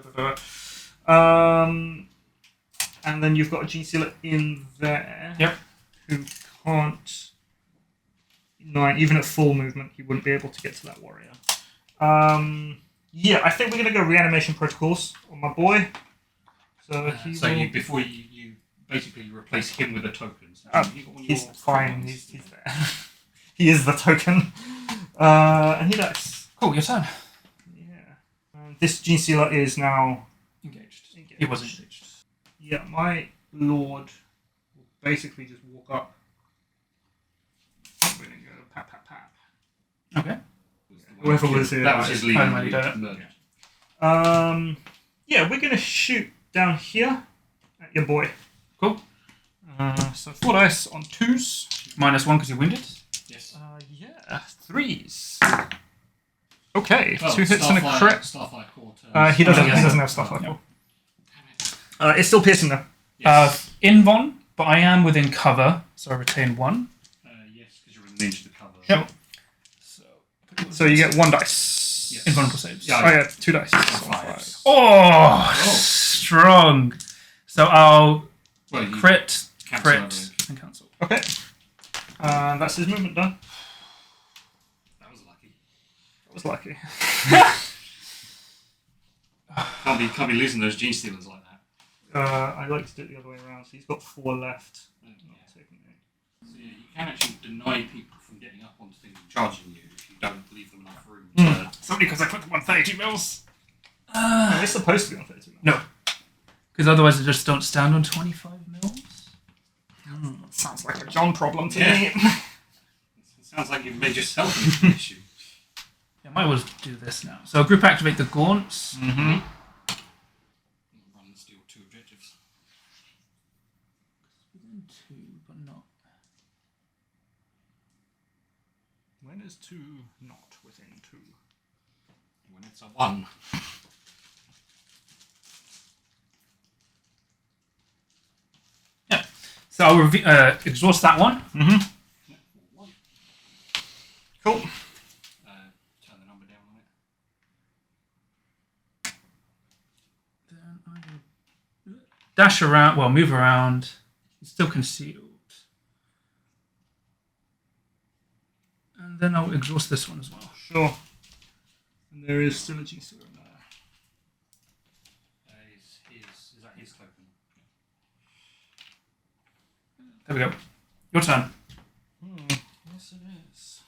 and then you've got a Genestealer in there. Yep. Who can't... No, even at full movement, he wouldn't be able to get to that warrior. Yeah, I think we're going to go reanimation protocols on my boy. So he so will... before you basically replace him with a token. So you got one of He's your fine. tokens. He's there. He is the token. And he dies. Cool, your turn. Yeah. This Genestealer is now Engaged. He was engaged. Yeah, my lord will basically just walk up. I'm going to go pap, pap, pap. Okay. Whoever was here. That was his leader. Finally done it. Murdered. Yeah, we're going to shoot down here at your boy. Cool. So 4 dice on 2s. -1 because you're wounded. Yes. Yeah. 3s. Okay, Well, 2 hits and a crit. Starfire core He doesn't yes. have Starfire core. It's still piercing though. Yes. Invuln, but I am within cover, so I retain 1. Yes, because you're within an inch of the cover. Yep. So you get 1 dice. Yes. Invulnerable saves. Yeah. Oh yeah, 2 dice. Fives. Oh, strong. So I'll Well, you crit, cancel crit, everything. and cancel. Okay. That's his movement done. That was lucky. That was lucky. Can't be losing those Genestealers like that. I like to do it the other way around. So he's got 4 left. Yeah. Not taking it. So yeah, you can actually deny people from getting up onto things and charging you if you don't leave them enough room. Somebody because I put them on 30 mils. They're supposed to be on 30 mil. No. Because otherwise they just don't stand on 25 mils. Sounds like a John problem to Yeah. me. It sounds like you've made yourself an issue. Yeah, I might as well do this now. So group activate the gaunts. Mm-hmm. Run and steal 2 objectives. Within 2, but not. When is 2 not within 2? When it's a 1. Yeah. So I'll exhaust that one. Mm-hmm. Yeah, 1. Cool. Turn the number down on it. Then I will dash around, well, move around. It's still concealed. And then I'll exhaust this one as well. Sure. And there is still a Genestealer in there. Is that his token? There we go. Your turn. Yes, it is.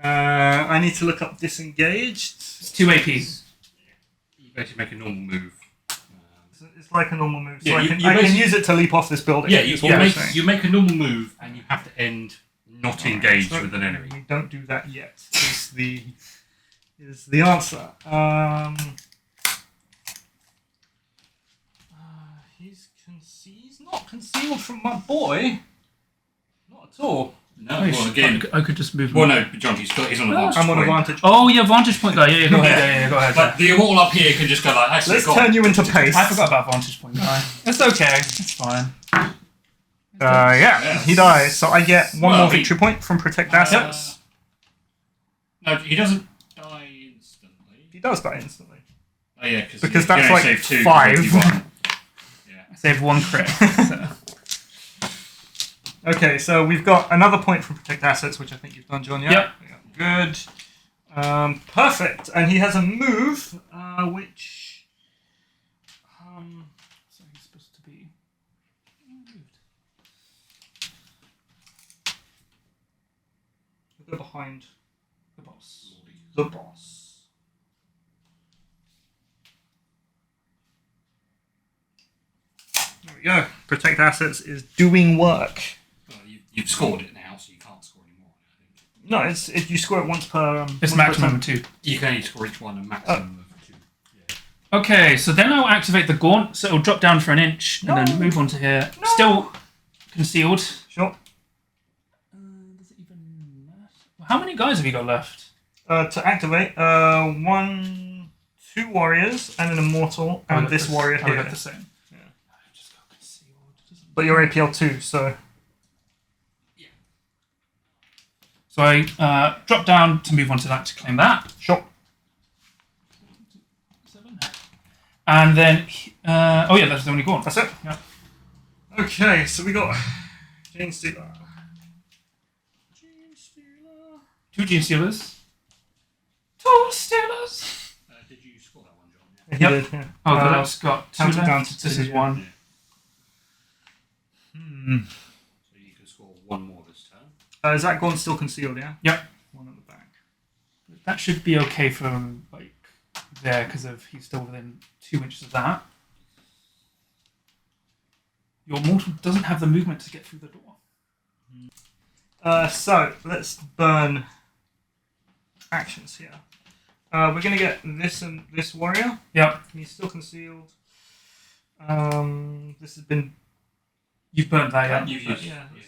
I need to look up disengaged. It's 2 AP. You basically make a normal move. It's like a normal move, so Yeah, I you can basically- use it to leap off this building. Yeah, is what I'm saying. you make a normal move and you have to end not engaged So with an enemy. We don't do that yet. Is the answer. He's not concealed from my boy. Not at all. No, Oh, well, again. I could just move. Well, no, John, he's on advantage. I'm on point. advantage. Oh, yeah, vantage point guy. Yeah, go ahead. Yeah, go ahead. But the Immortal up here can just go like, actually, Let's go on. turn you into pace. I forgot about vantage point guy. It's okay. It's fine. Yeah, he dies. So I get one Well, more he- victory point from Protect Assets. No, he doesn't die instantly. He does die instantly. Oh, yeah, Because you that's only like save 2 5. 21. Yeah. I saved 1 crit. So. Okay, so we've got another point from Protect Assets, which I think you've done, John, yeah? Yep. Good. Perfect. And he has a move, which... So he's supposed to be moved. We'll go behind The boss. the boss. There we go. Protect Assets is doing work. Well, you've scored it now, so you can't score anymore, I think. No, it's you score it once per... It's once maximum per of 2. You can only score each one a maximum of 2. Yeah. Okay, so then I'll activate the gaunt, so it'll drop down for an inch, and then move on to here. No. Still concealed. Sure. Does it even matter? How many guys have you got left? To activate, 1, 2 warriors, and an immortal, and this warrior I'll here. get the same. Yeah. Just go concealed. Doesn't- But you're APL 2, so... So I drop down to move on to that to claim that. Sure. 7. And then, oh yeah, that's the only gaunt. That's it. Yeah. Okay, so we got Genestealer. 2 Genestealers. 2 Stealers. Did you score that one, John? He Yep. did, yeah. Oh, that's got 2 counted left. down to This 2, is yeah. 1. So you can score 1 more this turn. Is that Gaunt still concealed, yeah? Yep. 1 at the back. That should be okay for like there because of he's still within 2 inches of that. Your mortal doesn't have the movement to get through the door. So, let's burn actions here. We're going to get this and this warrior. Yep. He's still concealed. This has been... You've burnt that, yeah. You've used Yeah. yeah.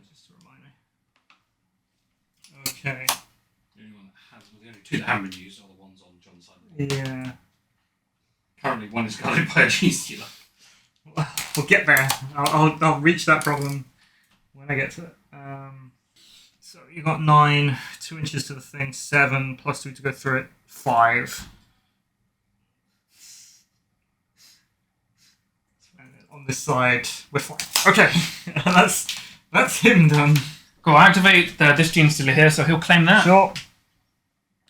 Just to remind me. two that haven't been used are the ones on John's side. Yeah. Currently, one is guarded by a Genestealer. We'll get there. I'll reach that problem when I get to it. So you got 9, 2 inches to the thing, 7 plus 2 to go through it, 5. And on this side, we're fine. Okay, that's him done. Cool, I activate this Genestealer here, so he'll claim that. Sure.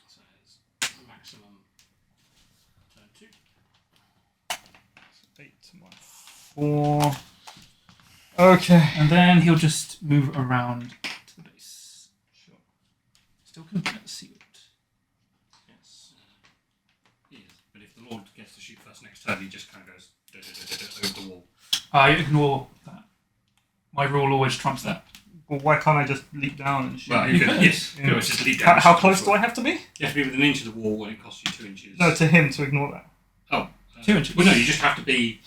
So it's maximum turn 2. 8 1 4. Okay. And then he'll just move around to the base. Sure. Still can get sealed. Yes. He is. But if the Lord gets to shoot first next turn, he just kind of goes over the wall. I ignore that. My rule always trumps that. Well, why can't I just leap down and shoot? Well, you you could, could. yes. Yeah. You could just leap down. How close do I have to be? You have to be within an inch of the wall and it costs you 2 inches. No, to him to ignore that. Oh. 2 inches. Well, no, you just have to be...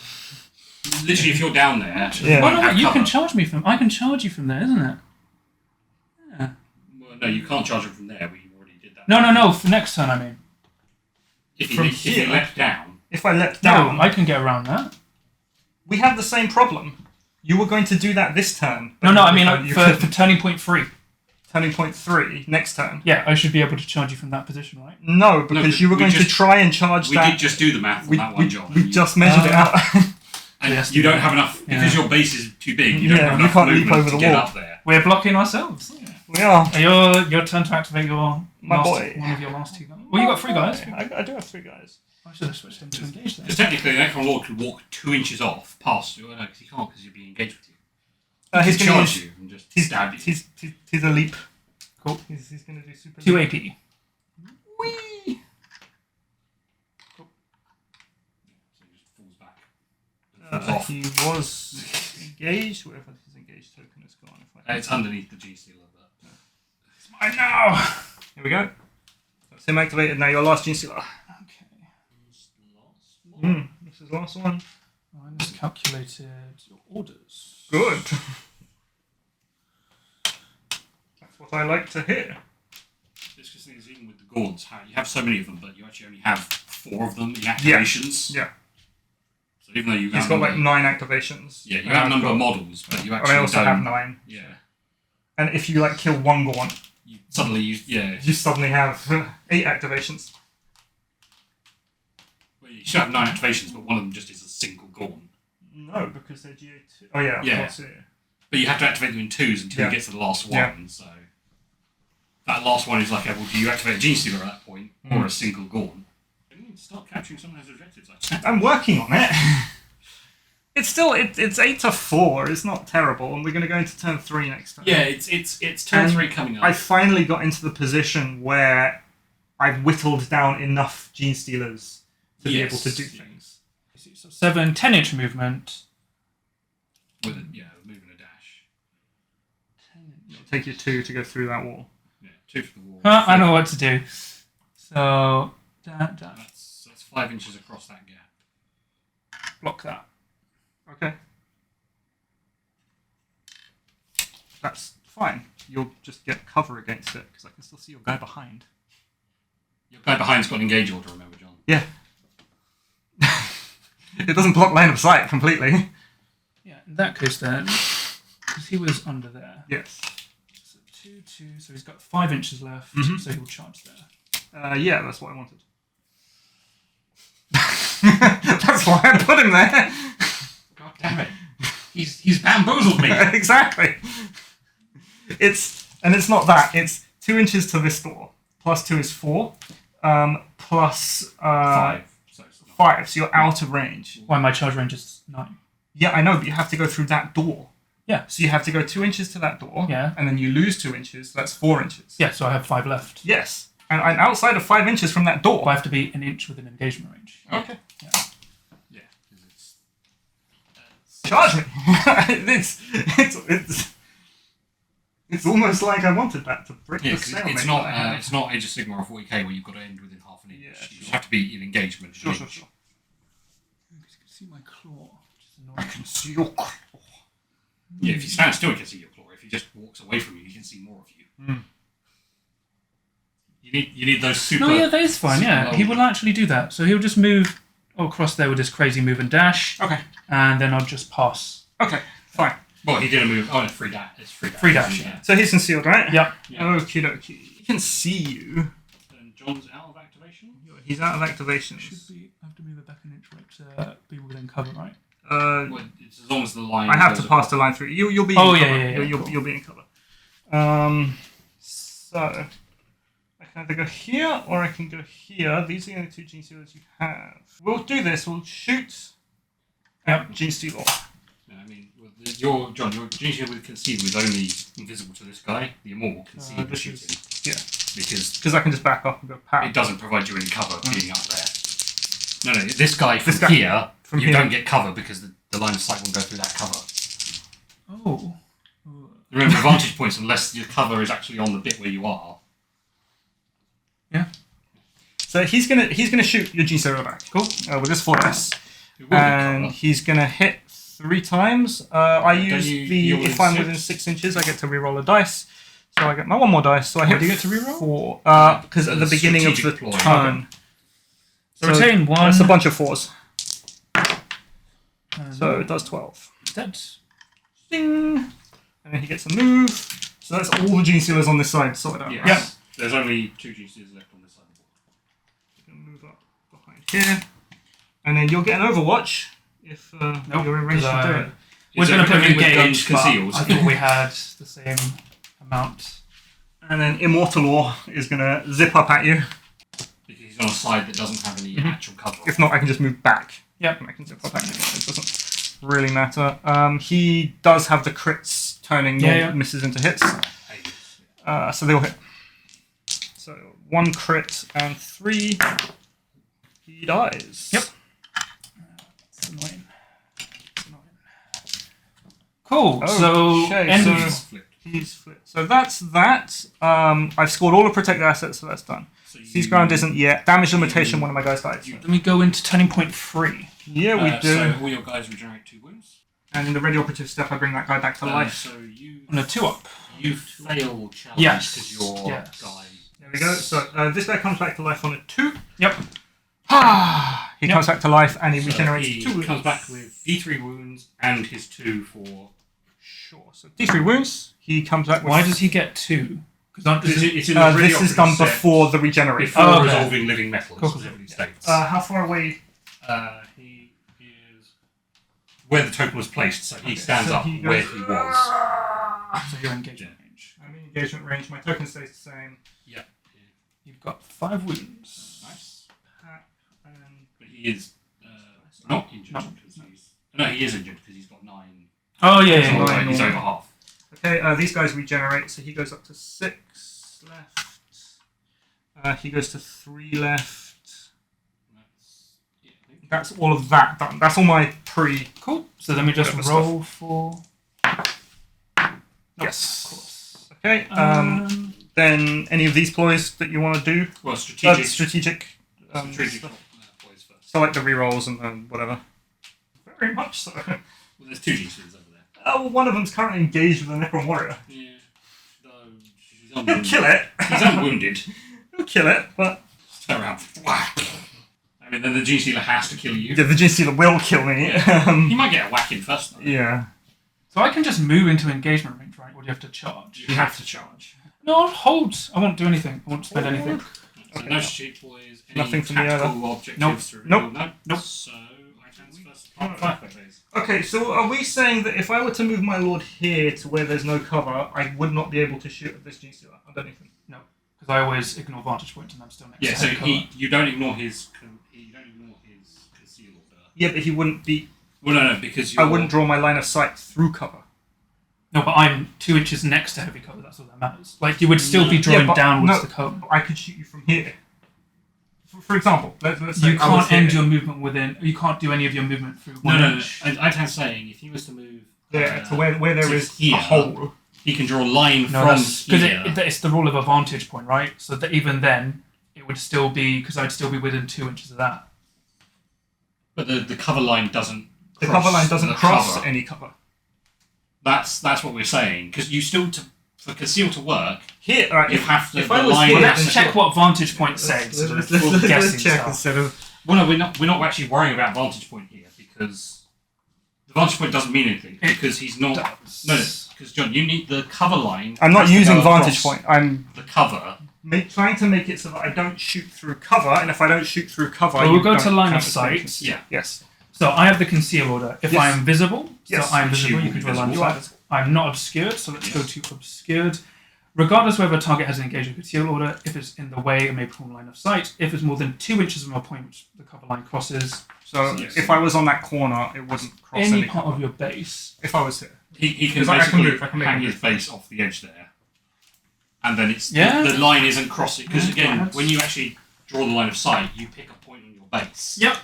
Literally, if you're down there... Yeah. Well, no, have you cover. can charge me from. I can charge you from there, isn't it? Yeah. Well, no, you can't charge him from there. We already did that. No. For next turn, I mean. If From he here? leapt down... If I leapt down, No, I can get around that. we have the same problem. You were going to do that this turn. No, I mean you for couldn't. turning point 3. Turning point 3 next turn. Yeah, I should be able to charge you from that position, right? No, because but you were we going to just- try and charge We that. did just do the math on that one job. we just measured it out. And Yes, you don't have enough... Yeah. Because your base is too big, you don't Yeah, have you enough can't leap movement over to the get wall. up there. We're blocking ourselves. We are. Your turn to activate your My last, boy. one of your last 2 guys. Well, you got 3 guys. I do have 3 guys. I should have switched him to engage then. Because technically, the Necron Lord could walk 2 inches off past you. No, because he can't, because he'd be engaged with you. He's He'd going charge to you and just He's, stab you. he's a leap. Cool. He's going to do super 2 leap. AP. Whee! So he just falls back. And falls off. He was engaged. Whatever his engaged token is gone. If I It's underneath the Genestealer, but... It's mine now. Here we go. That's him activated. Now your last Genestealer. Okay. Last one. This is the last one. I just calculated your orders. Good. That's what I like to hear. It's because things, even with the Gaunts, how you have so many of them, but you actually only have 4 of them in activations. Yeah. So even though you He's got like 9 activations. Yeah, you And have a I've number of got- models, but you I actually also don't... have 9. Yeah. And if you like kill one Gaunt, You suddenly, yeah. you suddenly have 8 activations. Well, you should have 9 activations, but one of them just is a single Gaunt. No, because they're GA2. Oh yeah, of Yeah. course, yeah. But you have to activate them in 2s until Yeah. you get to the last one, Yeah. so... That last one is like, well, do you activate a Genestealer at that point, or a single Gaunt? You need to start capturing some of those objectives, actually. I'm working on it. It's still it's 8 to 4. It's not terrible, and we're going to go into turn 3 next time. Yeah, it's turn And 3 coming up. I finally got into the position where I've whittled down enough Genestealers to be able to do things. So 7, 10-inch movement. With a, moving a dash. It'll take you 2 to go through that wall. Yeah, 2 for the wall. I know what to do. So, That's 5 inches across that gap. block that. Okay. That's fine. You'll just get cover against it, because I can still see your guy behind. Your guy behind's got an engage order, remember, John? Yeah. It doesn't block line of sight completely. Yeah, in that case then, because he was under there. Yes. So 2, 2, so he's got 5 inches left, so he'll charge there. Yeah, that's what I wanted. That's why I put him there. God damn it. He's bamboozled me. Exactly. It's not that. It's 2 inches to this door. Plus 2 is 4. Plus 5. So it's not 5. So you're out of range. Why my charge range is 9. Yeah, I know, but you have to go through that door. Yeah. So you have to go 2 inches to that door. Yeah. And then you lose 2 inches. So that's 4 inches. Yeah, so I have 5 left. Yes. And I'm outside of 5 inches from that door. But I have to be an inch within engagement range. Okay. Yeah, because it's... Charge me. It's almost like I wanted that to break Yeah, the because stalemate. it's not it's not Age of Sigmar or 40k where you've got to end within half an inch. Yeah, You sure. have to be in engagement. Sure. You can see my claw, which is annoying. See your claw. Yeah, if you stand still, you can see your claw. If he just walks away from you, you can see more of you. Mm. You You need those super. No, yeah, that is fine. Yeah, super he will actually do that. So he'll just move across there with this crazy move and dash. Okay. And then I'll just pass. Okay. Fine. Well, he did a move. Oh, it's free dash. It's free dash. Free dash. Yeah. So he's concealed, right? Yep. Yeah. Okie dokie. He can see you. Then John's out of activation. He's out of activation. Should be. I have to move it back an inch right to be within cover, right? Well, it's as long as the line. I have to goes pass the line through. You'll be. Oh, in yeah, cover. yeah, yeah, You'll, cool. you'll be in cover. So I can either go here or I can go here. These are the only two Genestealers you have. We'll do this. We'll shoot. Yep. Genestealer. Yeah, I mean, your Genestealer with Conceive was only invisible to this guy. The Immortal can see the this shooting. is- yeah. Because I can just back up and go pow. it doesn't provide you any cover being up there. No, this guy from This guy here, from you here. don't get cover because the line of sight won't go through that cover. Oh. Remember, vantage points unless your cover is actually on the bit where you are. Yeah. So he's gonna shoot your Genestealer back. Cool. With this force. It will be And cover. he's gonna hit 3 times. I Don't use you if within I'm 6? within 6 inches, I get to reroll a dice. So I get my one more dice. So I hit do you get to reroll? 4. Because at the The beginning of the strategic ploy. turn. So retain 1. That's a bunch of 4s. And So it does 12. that's Ding! And then he gets a move. So that's all the Genestealers on this side sorted out. Yes. right? Yeah. There's only 2 Genestealers left on this side of the board. Move up behind here. And then you'll get an Overwatch if Nope, you're in range to do it. We're going to put everything new with gauge, guns but concealed? I thought we had the same amount. And then Immortal is going to zip up at you. Because he's on a side that doesn't have any actual cover. If not, I can just move back. Yep. And I can zip up at you. It doesn't really matter. He does have the crits turning Yeah. misses into hits. Hey, So they'll hit. So 1 crit and 3. He dies. Yep. That's annoying. That's annoying. Cool. So, Okay, end so- of he's flipped. He's flipped. So that's that. I've scored all the protected assets, so that's done. So Seize ground isn't yet. Damage limitation, one of my guys died. So. Then we go into turning point 3. Yeah, we do. So all your guys regenerate 2 wounds. And in the ready operative step, I bring that guy back to life. So you On a 2-up. you fail challenge Yes. because your Yes. guy. There we go. So this guy comes back to life on a 2. Yep. He Yep. comes back to life and he So regenerates he 2 wounds. comes back with D3 wounds and his 2 for. Sure. So D3 wounds. He comes back with. Why does he get 2? Because It's in the ready this is done operative set before the regenerate. before Oh, okay. resolving living metals. Cool. Whatever he states. How far away? He is where the token was placed, so he stands so up he where goes- he was. So you're engagement range. I'm in engagement range. My token stays the same. Yeah. You've got 5 wounds. Nice. And But he is not injured No. because he's. No, he is injured because he's got 9. Oh, yeah, So yeah. Nine. yeah. he's over half. okay, these guys regenerate, so he goes up to 6 left. He goes to 3 left. Yeah, I think. That's all of that done. That's all my pre. Cool. So then we just Whatever roll for. Yes. Of course. Okay. Then any of these ploys that you want to do? Well, strategic. Strategic. Strategic Stuff. boys first. So like the rerolls and whatever. Very much so. Well, there's 2 GCs over there. Well, one of them's currently engaged with a Necron warrior. Yeah. No, she's He'll unwounded. kill it. He's unwounded. He'll kill it, but Turn around. Whack. I mean, then the Genestealer has to kill you. yeah, the Genestealer will kill me. He might get a whack in first, though. Yeah. So I can just move into engagement range, right? Or do you have to charge? You have to charge. No, I'll hold. I won't do anything. I won't spend anything. So Okay. no strategic boys, any Nothing for me tactical objectives Nope. to reveal? Nope. No. Nope. So Aytan's first Firefight Phase. Okay, so are we saying that if I were to move my lord here to where there's no cover, I would not be able to shoot at this Genestealer? I don't even. No, because I always ignore vantage point and I'm still next Yeah, to so head cover. you don't ignore his conceal order. Yeah, but he wouldn't be. Well, no, because I wouldn't draw my line of sight through cover. No, but I'm 2 inches next to heavy cover. That's all that matters. Like you would still be No. drawing but downwards no, the cone. I could shoot you from here. For example, let's say You I was can't end here. your movement within. You can't do any of your movement through No, 1 no, no. inch. Aytan's saying if he was to move to where there to is here, a hole. he can draw a line No, from because here. it's the rule of a vantage point, right? So that even then, it would still be because I'd still be within 2 inches of that. But the cover line doesn't. The cross cover line doesn't the cross cover. any cover. That's what we're saying because you still for conceal to work, Here, alright, You have to. if The I was line here, has Let's to- check what vantage point says. let's Guessing check stuff. instead of. Well, no, we're not actually worrying about vantage point here because the vantage point doesn't mean anything because he's not. No, because John, you need the cover line. I'm not has to using go vantage across point. I'm the cover. trying to make it so that I don't shoot through cover, and if I don't shoot through cover, Well, you we'll go don't to line count of as sight. actions. Yeah. Yes. So I have the conceal order. If Yes. I am visible, Yes. so I'm Which visible, you you can will draw a be line of visible. sight. I'm not obscured, so let's go to obscured. Regardless whether a target has an engaged conceal order, if it's in the way, it may perform line of sight. If it's more than 2 inches from a point which the cover line crosses, So Yes. if I was on that corner, it wouldn't cross any any part cover. of your base. If I was here. He can 'Cause I can basically move, I can make hang a his move. base off the edge there, and then it's Yeah. the line isn't crossing because Yeah, again, that's- when you actually draw the line of sight, you pick a point on your base. Yep.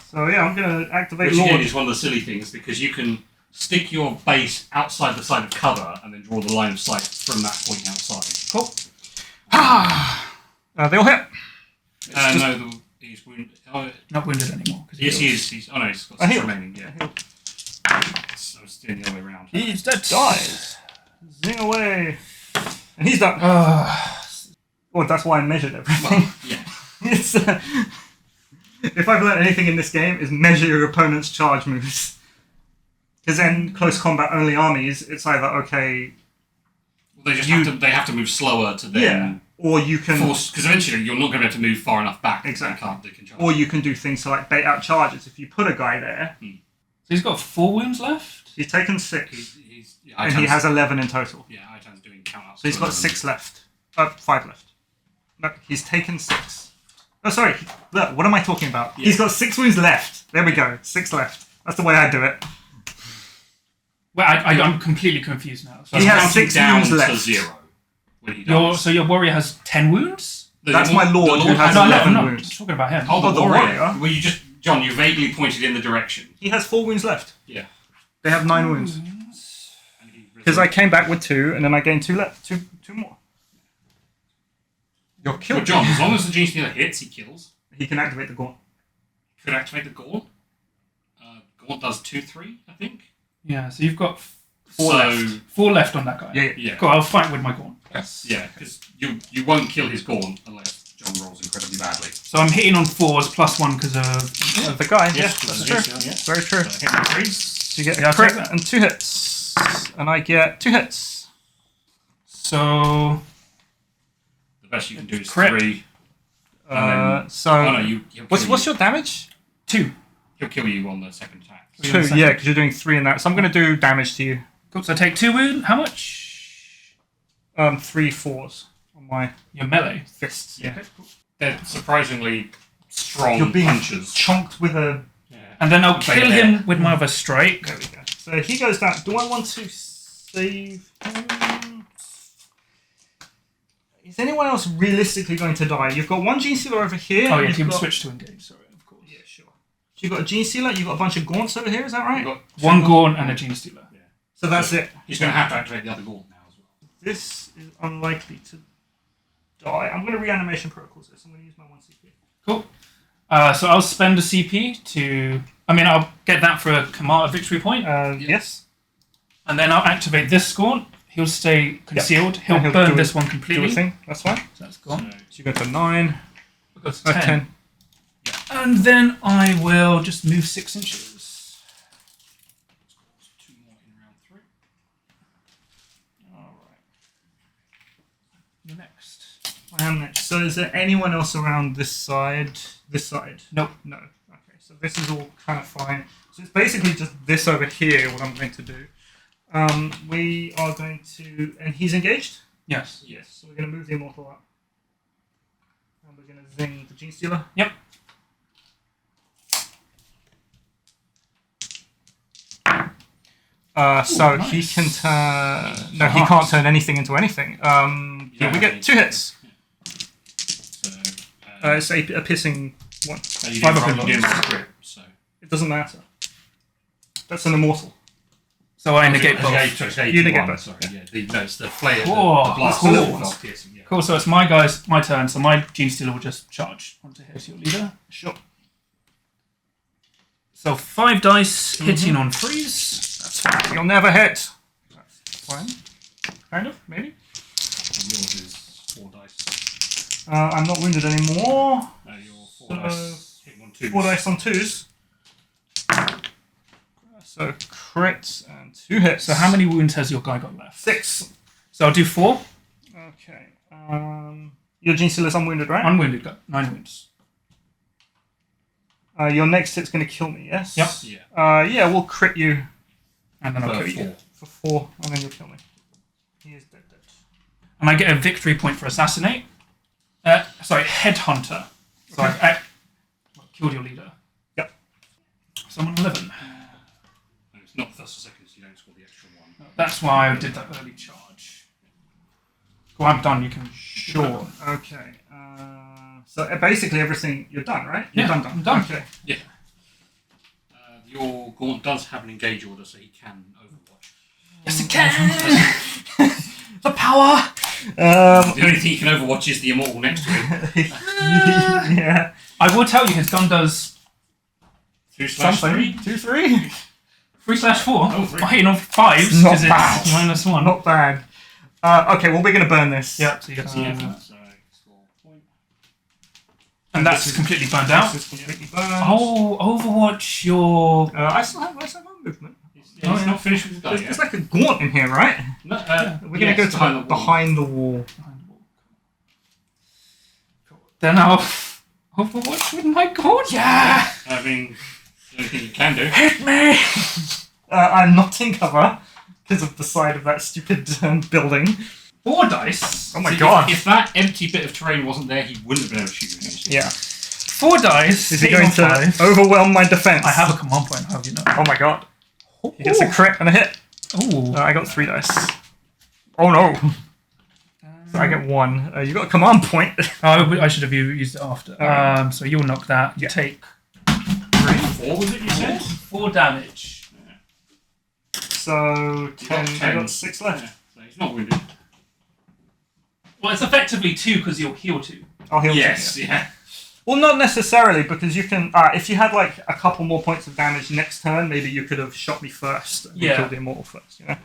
So yeah, I'm going to activate Which again Lord. is one of the silly things because you can stick your base outside the side of cover and then draw the line of sight from that point outside. Cool. They all hit. No, he's wounded. Oh, Not wounded anymore. 'cause yes, he he is. He's, oh no, he's got I 6 healed. remaining. Yeah. So it's doing the other way around. He's dead. Dies. Zing away. And he's done. Oh, that's why I measured everything. Well, yeah. It's, if I've learned anything in this game, is measure your opponent's charge moves. Because in close combat only armies, it's either okay, Well, they have to move slower to then yeah, or you can, force because eventually you're not going to be able to move far enough back. Exactly. They can charge. or you can do things to like bait out charges. If you put a guy there, So he's got 4 wounds left. he's taken 6, He's and he Aytan's- has 11 in total. Yeah, Aytan's doing count up. So he's got 6 left. 5 left. No, he's taken 6. Oh, sorry. Look, what am I talking about? Yeah. He's got 6 wounds left. There we go. 6 left. That's the way I do it. Well, I'm completely confused now. So He has Counting 6 down wounds to left. 0 when he your dies. so your warrior has 10 wounds. That's my lord who has No, 11 I'm wounds. talking about him. Oh, the the warrior. warrior. Well, John, you vaguely pointed in the direction. He has 4 wounds left. Yeah. They have 9 wounds. And he Because I came back with 2, and then I gained 2 left. 2 more. You're Well, killed. John, as long as the Genestealer hits, he kills. He can activate the gaunt. Could activate the Gaunt. Gaunt does 2/3, I think. Yeah, so you've got 4 so, left. 4 left on that guy. Yeah, Yeah. Cool, I'll fight with my gaunt. Yes. Yeah, because you won't kill his Gaunt unless John rolls incredibly badly. So I'm hitting on 4s plus 1 because of. The guy. Yes, Yeah, because that's the true. Genestealer, yeah. Very true. So hit with 3s. So you get Yeah, a I'll crit take that. and 2 hits. And I get 2 hits. So. The best you can do is Crit. 3. So Oh no, he'll what's kill your damage? 2. He'll kill you on the second attack. 2. Yeah, because you're doing 3 in that. So I'm going to do damage to you. Cool, so take 2 wound. How much? 3 4s on my Your melee. fists. Yeah. They're surprisingly strong You're being punches. chonked with a. Yeah. And then I'll kill Yeah. him with my other strike. There we go. So he goes down. Do I want to save him? Is anyone else realistically going to die? You've got one Genestealer over here. Oh, yeah, you've team got... switch to engage, sorry, of course. Yeah, sure. So you've got a Genestealer, you've got a bunch of Gaunts over here, is that right? You've got 1 gaunt and a Genestealer. So that's it. He's going to have to activate the other Gaunt now as well. This is unlikely to die. I'm going to reanimation protocols this. I'm going to use my 1 CP. Cool. So I'll spend a CP to. I mean, I'll get that for a victory point. Yes. And then I'll activate this gaunt. He'll stay concealed. And He'll burn do this one Do a completely. thing. That's fine. So that's gone. So you go to 9. We've got to 10. 10. And then I will just move 6 inches. 2 more in round 3. Alright. You're next. I am next. So is there anyone else around this side? This side? Nope. No. Okay, so this is all kind of fine. So it's basically just this over here, what I'm going to do. We are going to... And he's engaged? Yes. Yes. So we're going to move the Immortal up. And we're going to zing the Genestealer. Yep. So Ooh, he nice. can turn... No, he can't turn anything into anything. Yeah, we get 2 hits. So, It's a piercing one. you 5 didn't up roll in the bonus. script, so. It doesn't matter. That's an Immortal. So I negate both. You negate both. Sorry, yeah. No, it's the flare, Cool. the blast Cool. of not piercing, yeah. Cool, so it's my turn. So my Genestealer will just charge onto hit your leader. Sure. So 5 dice hitting on freeze. That's fine. You'll never hit. That's fine. Kind of, maybe. And yours is I'm not wounded anymore. You're 4 dice hitting on 2s. 4 dice on 2s. So crits and 2 hits. So how many wounds has your guy got left? 6. So I'll do 4. Okay. Your Genestealer's unwounded, right? Unwounded, got 9 wounds. Your next hit's going to kill me, yes? Yep. Yeah. Yeah, we'll crit you And then I'll kill you. for 4, and then you'll kill me. He is dead. And I get a victory point for assassinate. Headhunter. So Okay. I killed your leader. Yep. So I'm on 11. And it's not first or second, so you don't score the extra 1. That's why I did that early charge. Well, I'm done. You can. Sure. Okay. So basically everything, you're done, right? You're Yeah, done. I'm done. Okay. Yeah. Your Gaunt does have an engage order, so he can overwatch. Yes, it can. The power. The only thing he can overwatch is the Immortal next to him. Yeah. I will tell you, his gun does 2/3. 2-3. 3/4. Oh, 3. Fighting on 5s Not because bad. it's -1. Not bad. Okay, well we're gonna burn this. Yep. So you get So score a point. and that's completely burned out. This is completely burned. Oh, Overwatch your. I still have my movement. He's not finished with his gun There's yet. like a gaunt in here, right? No, We're gonna go to behind the wall. Then I'll Overwatch with my god. Yeah. I mean, the only thing you can do. Hit me. I'm not in cover because of the side of that stupid building. 4 dice. Oh my See, god. If that empty bit of terrain wasn't there, he wouldn't have been able to shoot you against it. Yeah. 4 dice. Is he hitting going on to 5. overwhelm my defense? I have a command point. How have you know? Oh my god. He gets a crit and a hit. Ooh. I got 3 dice. Oh no. So I get 1. You got a command point. I should have used it after. Alright. So you'll knock that. You Yeah. take 4 was it you said? 4 damage. So 10. I 10. got 6 left. Yeah, so he's not wounded. Well, it's effectively 2 because you'll heal 2. I'll heal 10, Yes, yeah. Well, not necessarily, because you can. If you had like a couple more points of damage next turn, maybe you could have shot me first and Yeah. killed the Immortal first. You know.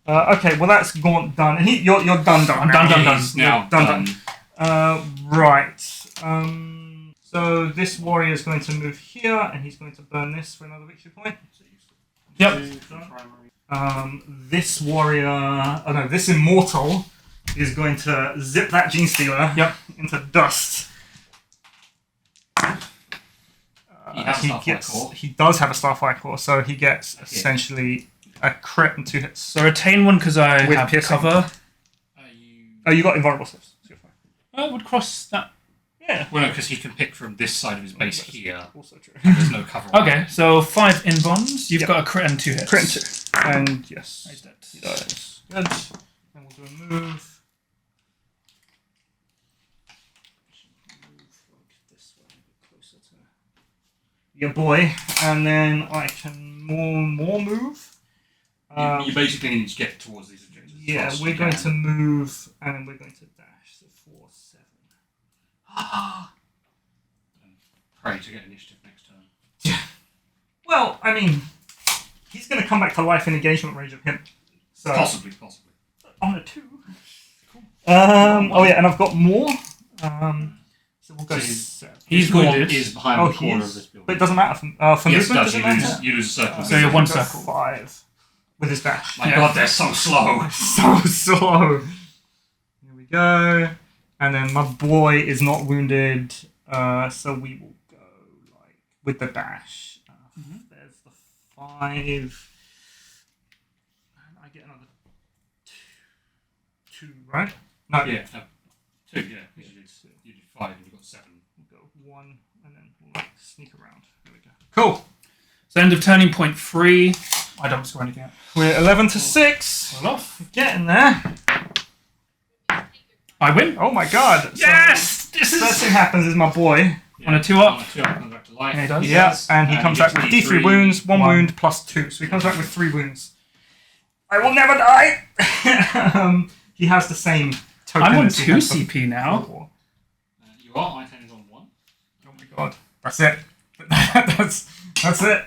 Okay, well that's Gaunt done, and you're done. I'm now. done. He's now Done. done. Right. So this warrior is going to move here, and he's going to burn this for another victory point. Yep. This warrior, this Immortal is going to zip that Genestealer into dust. He has a Starfire Core. He does have a Starfire Core, so he gets essentially a crit and 2 hits. So retain 1 because I With have piercing. cover. You got invulnerable saves. So you're fine. I would cross that. Yeah. Well, no, because he can pick from this side of his base here. Also true. There's no cover. on Okay, so 5 in bonds. You've Yep. got a crit and 2 hits. Crit and 2. And yes. He's dead. He dies. Good. Then we'll do a move. Move like this way, a bit closer to your boy, and then I can more move. You basically need to get towards these objectives. as Yeah, fast as we're you going can. to move, and then we're going to dash. So 4, 7. And pray to get initiative next turn. Well, I mean, he's going to come back to life in engagement range of him. So Possibly. on a 2. Cool. Oh yeah, and I've got more. So we'll go. So 7. He's Gaunt wounded. is behind Oh, the he corner is. of this building. But it doesn't matter for yes, it movement. does. Does it matter? You lose a circle. So you're 1 Go circle. 5 with his dash. My God, they're so slow. So slow. Here we go. And then my boy is not wounded, so we will go like with the dash. There's the 5. And I get another 2, right? No. Yeah, 2. Yeah, you did 5 and you got 7. We'll go 1 and then we'll like sneak around. There we go. Cool. So end of turning point 3. I don't score anything out. We're 11 to 6. Well off. Getting there. I win. Oh my god. Yes! So, This first is. thing happens is my boy. On a 2 up. On a 2 up, comes back to life. Yeah, he does. Yeah, and he comes back with gets D3 wounds, 1 1. wound plus 2. So he comes back with 3 wounds. I will never die! He has the same token. I'm on as he 2 had for CP now. World War. You are. Aytan is on 1. Oh my god. That's it. that's it.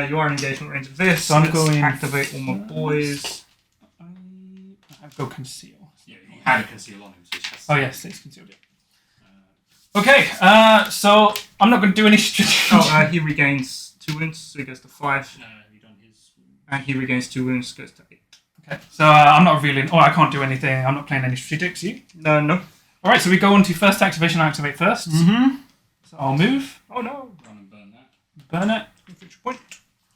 You are in engagement range of this. So I'm Let's going activate all my boys. I go conceal. Yeah, he had a conceal on him, so he has Oh yes, 6 concealed. Okay, so I'm not going to do any strategic. Oh, he regains 2 wounds, so he goes to 5. Have you done his? And he regains 2 wounds, goes to 8. Okay, so I'm not revealing. Oh, I can't do anything. I'm not playing any strategics. You? No. All right, so we go on to first activation. I activate first. Mm-hmm. So I'll move. Oh no. Run and burn that. Burn it. Victory point.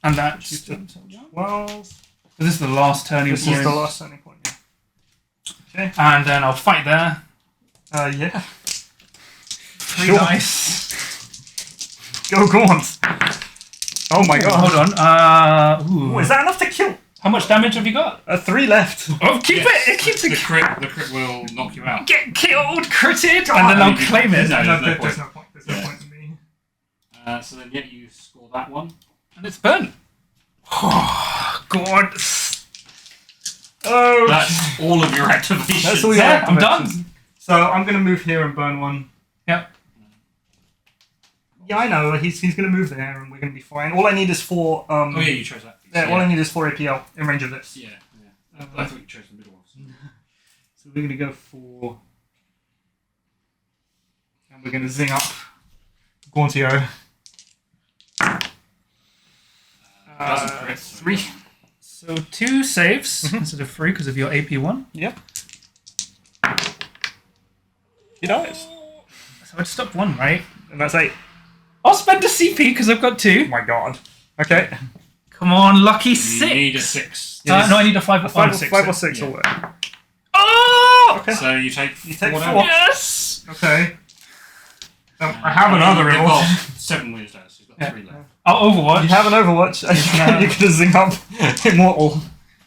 And that's Shoot to 12. 12. So this is the last turning This point. is the last turning point, yeah. Okay. And then I'll fight there. Yeah. 3 Sure. dice. Go Gaunt. Oh my god. Hold on. Ooh. Ooh, is that enough to kill? How much damage have you got? 3 left. Oh, keep it! It keeps The it. crit will knock you out. Get killed, critted, and then I'll claim it. No, There's there's no point. no point. There's no Yeah. point to me. So then, you score that one. And it's burnt. Oh, God. Oh, That's all of your activations. That's all your Yeah, I'm activations. done. So I'm going to move here and burn 1. Yep. Yeah, I know. He's going to move there and we're going to be fine. All I need is 4... Oh yeah, you chose that. Yeah, all I need is 4 APL in range of this. Yeah. I thought you chose the middle one. So we're going to go for... And we're going to zing up Gauntio. Doesn't crit. 3. So 2 saves instead of 3 because of your AP1. Yep. He dies. So I'd stop 1, right? And that's 8. I'll spend a CP because I've got 2. Oh my god. Okay. Come on, lucky You 6. need a 6. Yes. No, I need a 5 or 5 6. or 6 Yeah. will work. Oh! Okay. So you take You take 4 4. damage. Yes! Okay. I have another You've Immortal. got 7 wounds down, so you've got 3 left. I'll Overwatch. You have an Overwatch. You can zing up Immortal.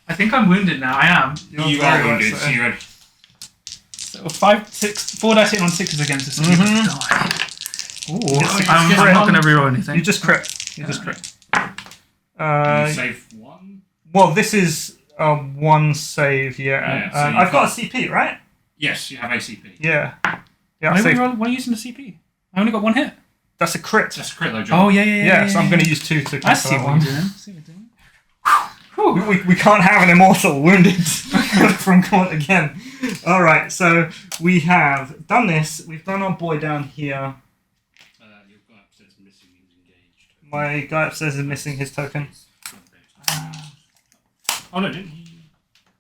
I think I'm wounded now. I am. You very are much wounded, so. so you're ready. So 4 dice hitting on 6s against us. So you're gonna die. Ooh, Just I'm crit. not going to reroll anything. You just crit. You just crit. You save 1. Well, this is 1 save, yeah. Yeah, so I've you've got a CP, right? Yes, you have ACP. Yeah. Yeah, I Why saved. are you using the CP? I only got 1 hit. That's a crit. That's a crit though, John. Oh, yeah. Yeah, so I'm going to use 2 to I cancel see that what one. you're doing. See what you're doing. We can't have an Immortal wounded from Gaunt again. Alright, so we have done this. We've done our boy down here. Your guy upstairs is missing. He's engaged. My guy upstairs is missing his token. Oh no, didn't he?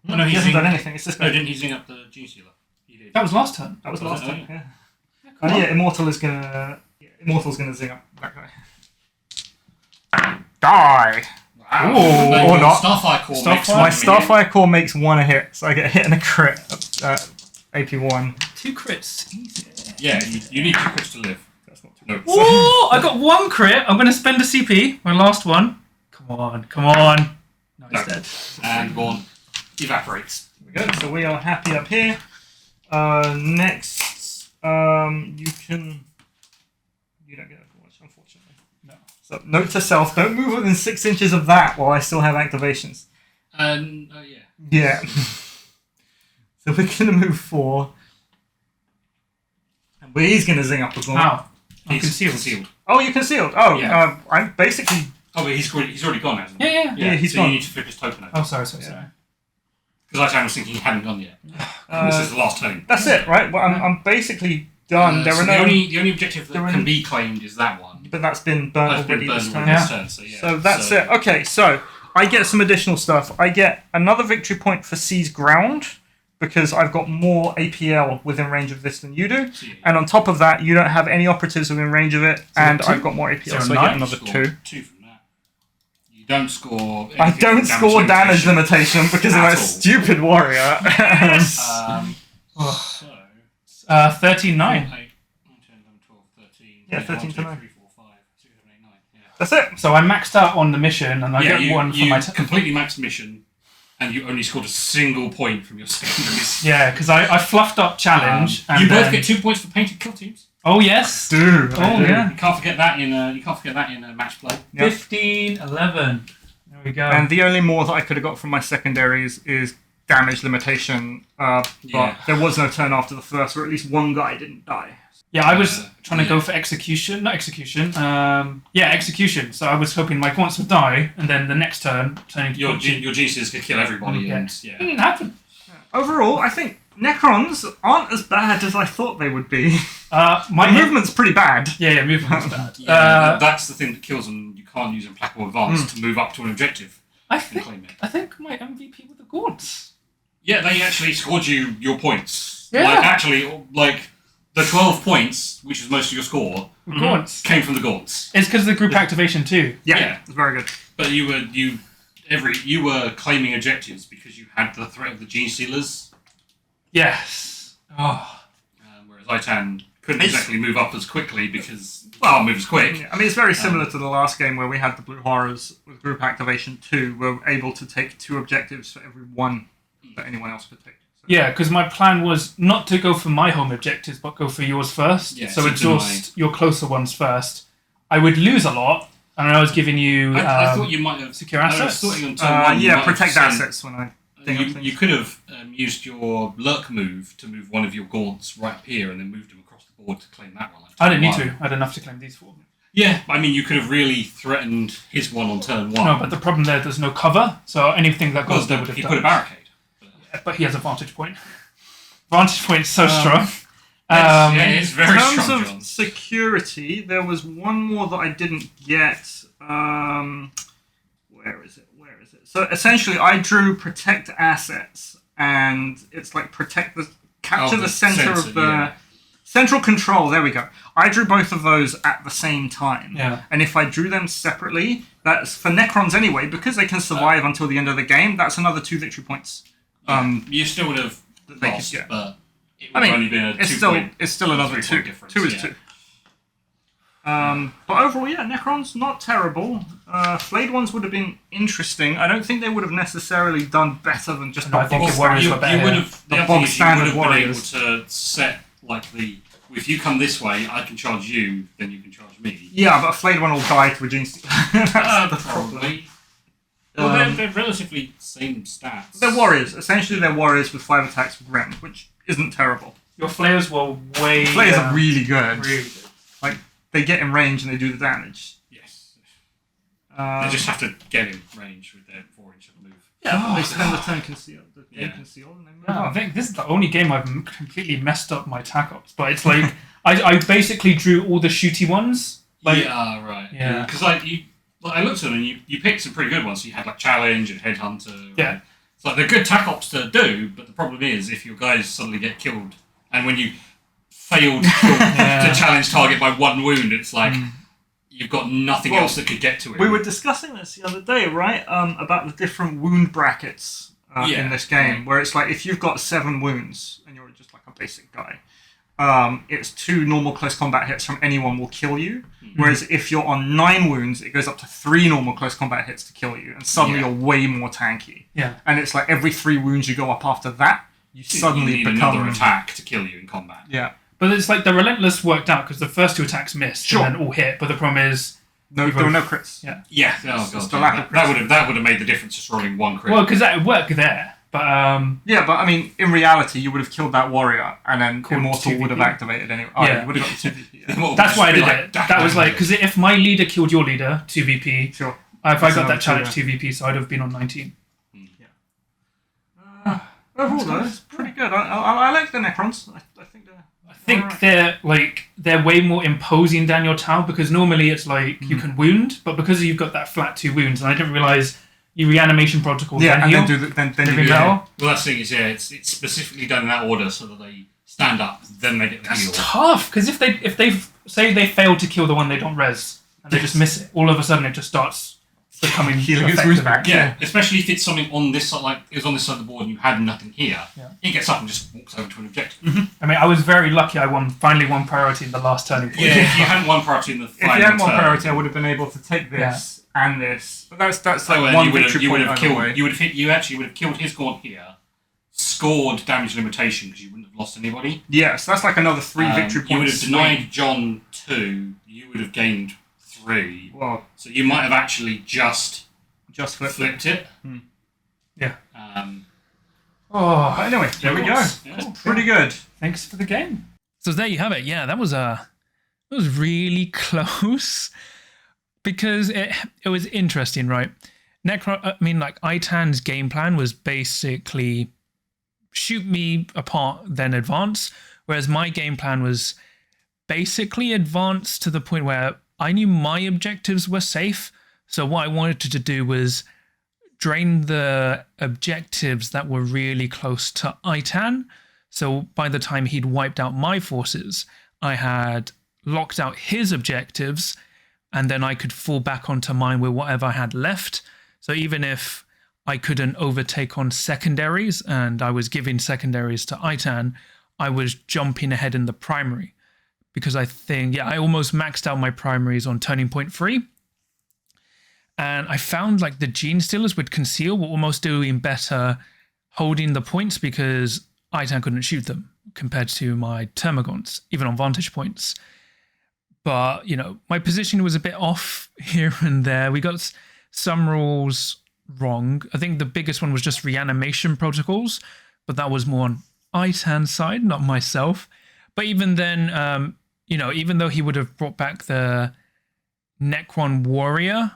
Oh, no, He he's hasn't done zing- anything. It's this No, guy. didn't he zing up the Genestealer? He did. That was last turn. That was Was last it? time. Yeah. Come Oh on. yeah, Immortal's gonna zing up that guy. Die. Wow. Ooh, No, or your not. Starfire Core Starfire- makes My one Starfire Core makes 1 a hit, so I get a hit and a crit at AP1. 2 crits. Easy. Yeah, you need 2 crits to live. That's not too No. Whoa! I got 1 crit. I'm going to spend a CP. My last one. Come on. No, he's dead. And Gorn evaporates. There we go. So we are happy up here. Next, you don't get Overwatch, unfortunately. No. So note to self: don't move within 6 inches of that while I still have activations. Yeah. Yeah. So we're gonna move 4, and he's gonna zing up as well. Ow. I'm He's concealed. Oh, you concealed. Oh, Yeah. I'm basically. Oh, but he's already gone, hasn't he? Yeah. he's so gone. you need to flip his token over. Oh, sorry. Yeah. Because I was thinking he hadn't gone yet. This is the last turn. That's it, right? Well, I'm basically done. There so are the no, only objective there that are can no- be claimed is that one. but that's been burnt That's been already burned this already time. this turn, so yeah. So that's it. Okay, so I get some additional stuff. I get another victory point for Seize Ground because I've got more APL within range of this than you do. So, yeah, And on top of that, you don't have any operatives within range of it, and 2? I've got more APL, So so I get 9? another score 2. 2 from that. You don't score. I anything don't from score damage limitation. limitation because of At that all. stupid warrior. So. 13-9. 8, 9, 10, 11, 12, 13. Yeah, 13 to 9. 3, 4, 5, 6, 7, 8, 9. Yeah. That's it. So I maxed out on the mission and I Yeah, get 1 for you my... completely maxed mission, and you only scored a single point from your secondaries. Yeah, because I fluffed up challenge. and you both then- get 2 points for painted kill teams. Oh, yes. Dude. Oh, yeah. You can't forget that in match play. Yep. 15-11. There we go. And the only more that I could have got from my secondaries is damage limitation, but Yeah. there was no turn after the first, or at least one guy didn't die. yeah, I was trying to yeah. go for execution. Not execution. Execution. So I was hoping my gaunts would die, and then the next turn, turning to Your punching. Genestealers could kill everybody, Yeah. and yeah. Didn't happen. Overall, I think Necrons aren't as bad as I thought they would be. My Movement's pretty bad. Yeah, movement's bad. Yeah, that's the thing that kills them. You can't use Implacable Advance to move up to an objective. I and claim it. think my MVP were the Gaunts. Yeah, they actually scored you your points. Yeah. Like, actually, like, the 12 points, which is most of your score, Gaunts. came from the Gaunts. It's because of the group activation too. Yeah. It's very good. But you were claiming objectives because you had the threat of the Genestealers, Yes. Oh. whereas Aytan couldn't exactly move up as quickly because you can't move as quick. Yeah, I mean, it's very similar to the last game where we had the Blue Horrors with group activation 2. We're able to take 2 objectives for every 1 that anyone else could take. So. Yeah, because my plan was not to go for my home objectives, but go for yours first. Yeah, so so exhaust your closer ones first. I would lose a lot, and I was giving you. I thought you might have secure I was assets. thought on turn one, you yeah, might have protect sent- assets when I think of things. You could have used your lurk move to move one of your gaunts right up here and then moved them across the board to claim that one. on I didn't need turn to. one. I had enough to claim these 4. Yeah, I mean, you could have really threatened his one on turn 1. No, but the problem there's no cover, so anything that goes there would have he done. put a barricade. But he has a vantage point. Vantage point is so strong. Yeah, it's In very terms strong, of John. security, there was one more that I didn't get. Where is it? So essentially, I drew protect assets, and it's like capture the center of the central control. There we go. I drew both of those at the same time. Yeah. And if I drew them separately, that's for Necrons anyway, because they can survive until the end of the game. That's another 2 victory points. You still would have they lost, could get. but it I would mean, have only been a it's still another 3 2. point difference. 2 is yeah. 2. But overall, yeah, Necrons not terrible. Flayed ones would have been interesting. I don't think they would have necessarily done better than just No, I the think bog the Warriors standard. were better. You would have. The The other bog thing is you would standard have been able warriors. to set like the. If you come this way, I can charge you. Then you can charge me. Yeah, but a flayed one will die to a Genestealer. That's the problem. Probably. Well, they're relatively same stats. They're warriors. Essentially, they're warriors with 5 attacks with Rend, which isn't terrible. Your flares were way. Flayers are really good. really good. Like, they get in range and they do the damage. Yes. They just have to get in range with their 4-inch move. Yeah, they spend the turn concealed. Yeah. Concealed and they move Yeah, I on. think this is the only game I've completely messed up my attack ops. But it's like I basically drew all the shooty ones. Like, yeah, right. Yeah. Because I looked at them and you picked some pretty good ones. So you had like Challenge and Headhunter. Yeah. It's like they're good tac ops to do, but the problem is if your guys suddenly get killed, and when you fail to kill Yeah. to challenge target by 1 wound, it's like you've got nothing Well, else that could get to it. We were discussing this the other day, right? About the different wound brackets in this game, where it's like if you've got 7 wounds and you're just like a basic guy, it's 2 normal close combat hits from anyone will kill you. Whereas if you're on 9 wounds, it goes up to 3 normal close combat hits to kill you, and suddenly Yeah. you're way more tanky. Yeah. And it's like every 3 wounds you go up after that, you suddenly you need become another attack to kill you in combat. Yeah. But it's like the Relentless worked out because the first 2 attacks missed Sure. and then all hit. But the problem is, No, there were no crits. yeah. Yeah. Oh It's god. the lack of That would have made the difference just rolling 1 crit. Well, because that would work there. But Yeah, but I mean, in reality, you would have killed that warrior, and then Called Immortal would have 2VP. activated anyway. Oh, Yeah. you would have got the 2VP. Yeah. Well, that's why I just did be it. That was like, because if my leader killed your leader, 2VP, Sure. if I That's got another that challenge two, 2VP, so I'd have been on 19. Overall, though, it's pretty good. I like the Necrons. I think they're. I think they're way more imposing than your Tau because normally it's like you can wound, but because you've got that flat 2 wounds, and I didn't realize your reanimation protocol Yeah, then and heal. then do the, then Living you do Battle. Well, that's the thing is, yeah, it's specifically done in that order so that they stand up, then they get the heal. It's tough because if they say they fail to kill the one they don't res and they just miss it, all of a sudden it just starts becoming Healing its effective. wounds back. Yeah, especially if it's something on this side, like it was on this side of the board and you had nothing here. Yeah. He gets up and just walks over to an objective. I mean, I was very lucky. I finally won priority in the last turning point. Yeah, if you hadn't won priority in the If you final had more turn, priority, I would have been able to take this and this. But that's like and one you would victory have point either killed. way. You would have hit. You actually would have killed his gaunt here, scored damage limitation because you wouldn't have lost anybody. Yes, that's like another 3 victory points. You would have denied John 2. You would have gained 3. Well, So you might have actually just just flipped it. Yeah. But anyway, there we go. Yeah. Pretty good. Thanks for the game. So there you have it. Yeah, that was really close because it was interesting, right? Aytan's game plan was basically shoot me apart, then advance. Whereas my game plan was basically advance to the point where I knew my objectives were safe. So what I wanted to do was drain the objectives that were really close to Aytan. So by the time he'd wiped out my forces, I had locked out his objectives, and then I could fall back onto mine with whatever I had left. So even if I couldn't overtake on secondaries, and I was giving secondaries to Aytan, I was jumping ahead in the primary. Because I think, I almost maxed out my primaries on turning point 3. And I found like the Genestealers with Conceal were almost doing better holding the points because Aytan couldn't shoot them compared to my Termagants, even on vantage points. But, my position was a bit off here and there. We got some rules wrong. I think the biggest one was just reanimation protocols, but that was more on Aytan's side, not myself. But even then, even though he would have brought back the Necron Warrior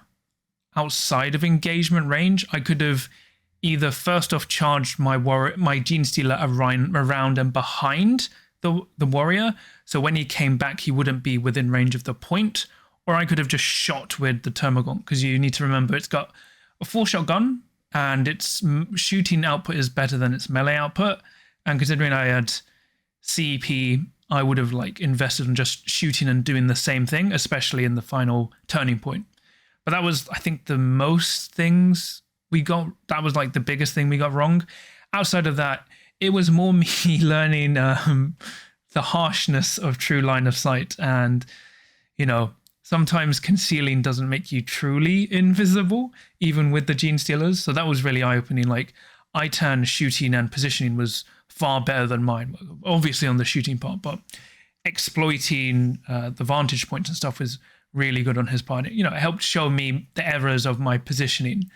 outside of engagement range, I could have either first off charged my Genestealer around and behind the warrior, so when he came back he wouldn't be within range of the point, or I could have just shot with the Termagant, because you need to remember it's got a 4-shot gun and its shooting output is better than its melee output, and considering I had CEP, I would have invested in just shooting and doing the same thing, especially in the final turning point. But that was, I think, the most things we got. That was the biggest thing we got wrong. Outside of that, it was more me learning the harshness of true line of sight. And, sometimes concealing doesn't make you truly invisible, even with the Genestealers. So that was really eye-opening. Aytan shooting and positioning was far better than mine, obviously on the shooting part, but exploiting the vantage points and stuff was really good on his part. It helped show me the errors of my positioning.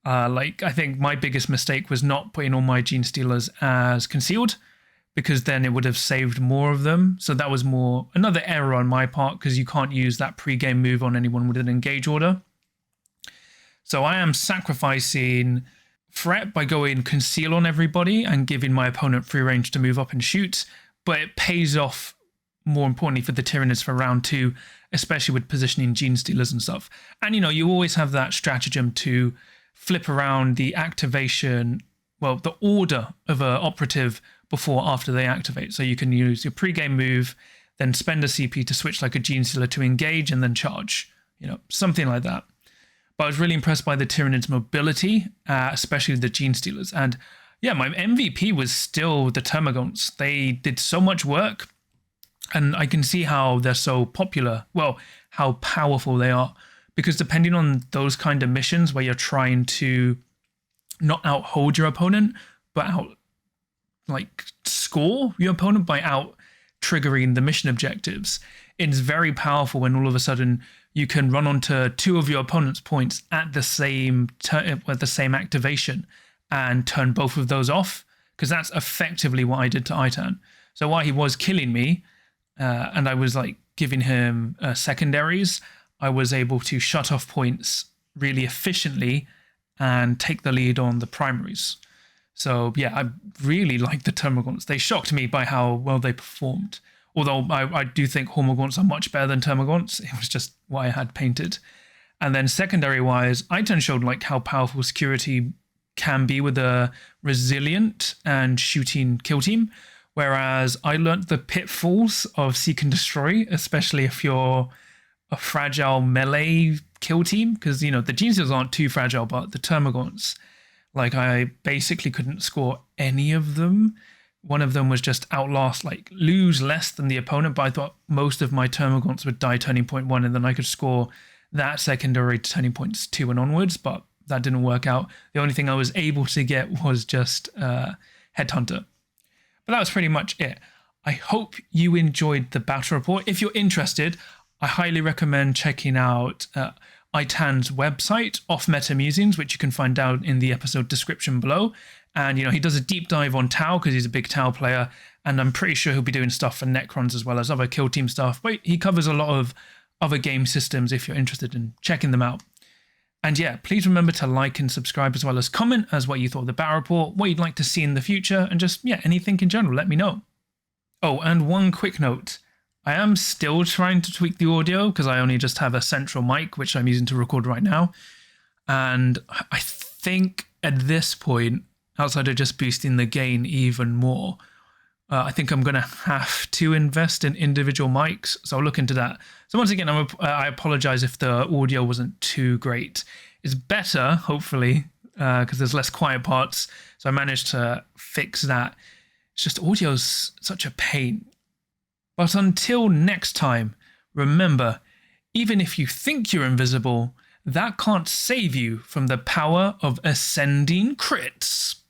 I think my biggest mistake was not putting all my Genestealers as concealed, because then it would have saved more of them. So that was more another error on my part, because you can't use that pre-game move on anyone with an engage order. So I am sacrificing threat by going conceal on everybody and giving my opponent free range to move up and shoot, but it pays off more importantly for the Tyranids for round 2, especially with positioning Genestealers and stuff. And you always have that stratagem to flip around the activation, the order of an operative before after they activate. So you can use your pre-game move, then spend a CP to switch a Genestealer to engage and then charge, something like that. But I was really impressed by the Tyranids' mobility, especially the Genestealers. And my MVP was still the Termagants. They did so much work, and I can see how they're so popular. Well, how powerful they are. Because depending on those kind of missions where you're trying to not out-hold your opponent, but score your opponent by out-triggering the mission objectives, it's very powerful when all of a sudden you can run onto 2 of your opponent's points at the same activation and turn both of those off, because that's effectively what I did to Aytan. So while he was killing me, and I was giving him secondaries, I was able to shut off points really efficiently and take the lead on the primaries. So I really liked the Termagants. They shocked me by how well they performed. Although I do think Hormagaunts are much better than Termagants. It was just what I had painted. And then secondary-wise, Aytan showed how powerful security can be with a resilient and shooting kill team. Whereas I learnt the pitfalls of seek and destroy, especially if you're a fragile melee kill team, because the Genestealers aren't too fragile, but the Termagants, I basically couldn't score any of them. One of them was just outlast, lose less than the opponent, but I thought most of my Termagants would die turning point 1, and then I could score that secondary to turning points 2 and onwards, but that didn't work out. The only thing I was able to get was just Headhunter. But that was pretty much it. I hope you enjoyed the battle report. If you're interested, I highly recommend checking out Aytan's website, Off Meta Musings, which you can find down in the episode description below. And, he does a deep dive on Tau because he's a big Tau player. And I'm pretty sure he'll be doing stuff for Necrons as well as other kill team stuff. But he covers a lot of other game systems if you're interested in checking them out. And yeah, please remember to like and subscribe as well as comment as what you thought of the battle report, what you'd like to see in the future, and just, yeah, anything in general, let me know. Oh, and one quick note. I am still trying to tweak the audio because I only just have a central mic, which I'm using to record right now. And I think at this point, outside of just boosting the gain even more, I think I'm going to have to invest in individual mics. So I'll look into that. So once again, I apologize if the audio wasn't too great. It's better, hopefully, because there's less quiet parts. So I managed to fix that. It's just audio's such a pain. But until next time, remember, even if you think you're invisible, that can't save you from the power of ascending crits.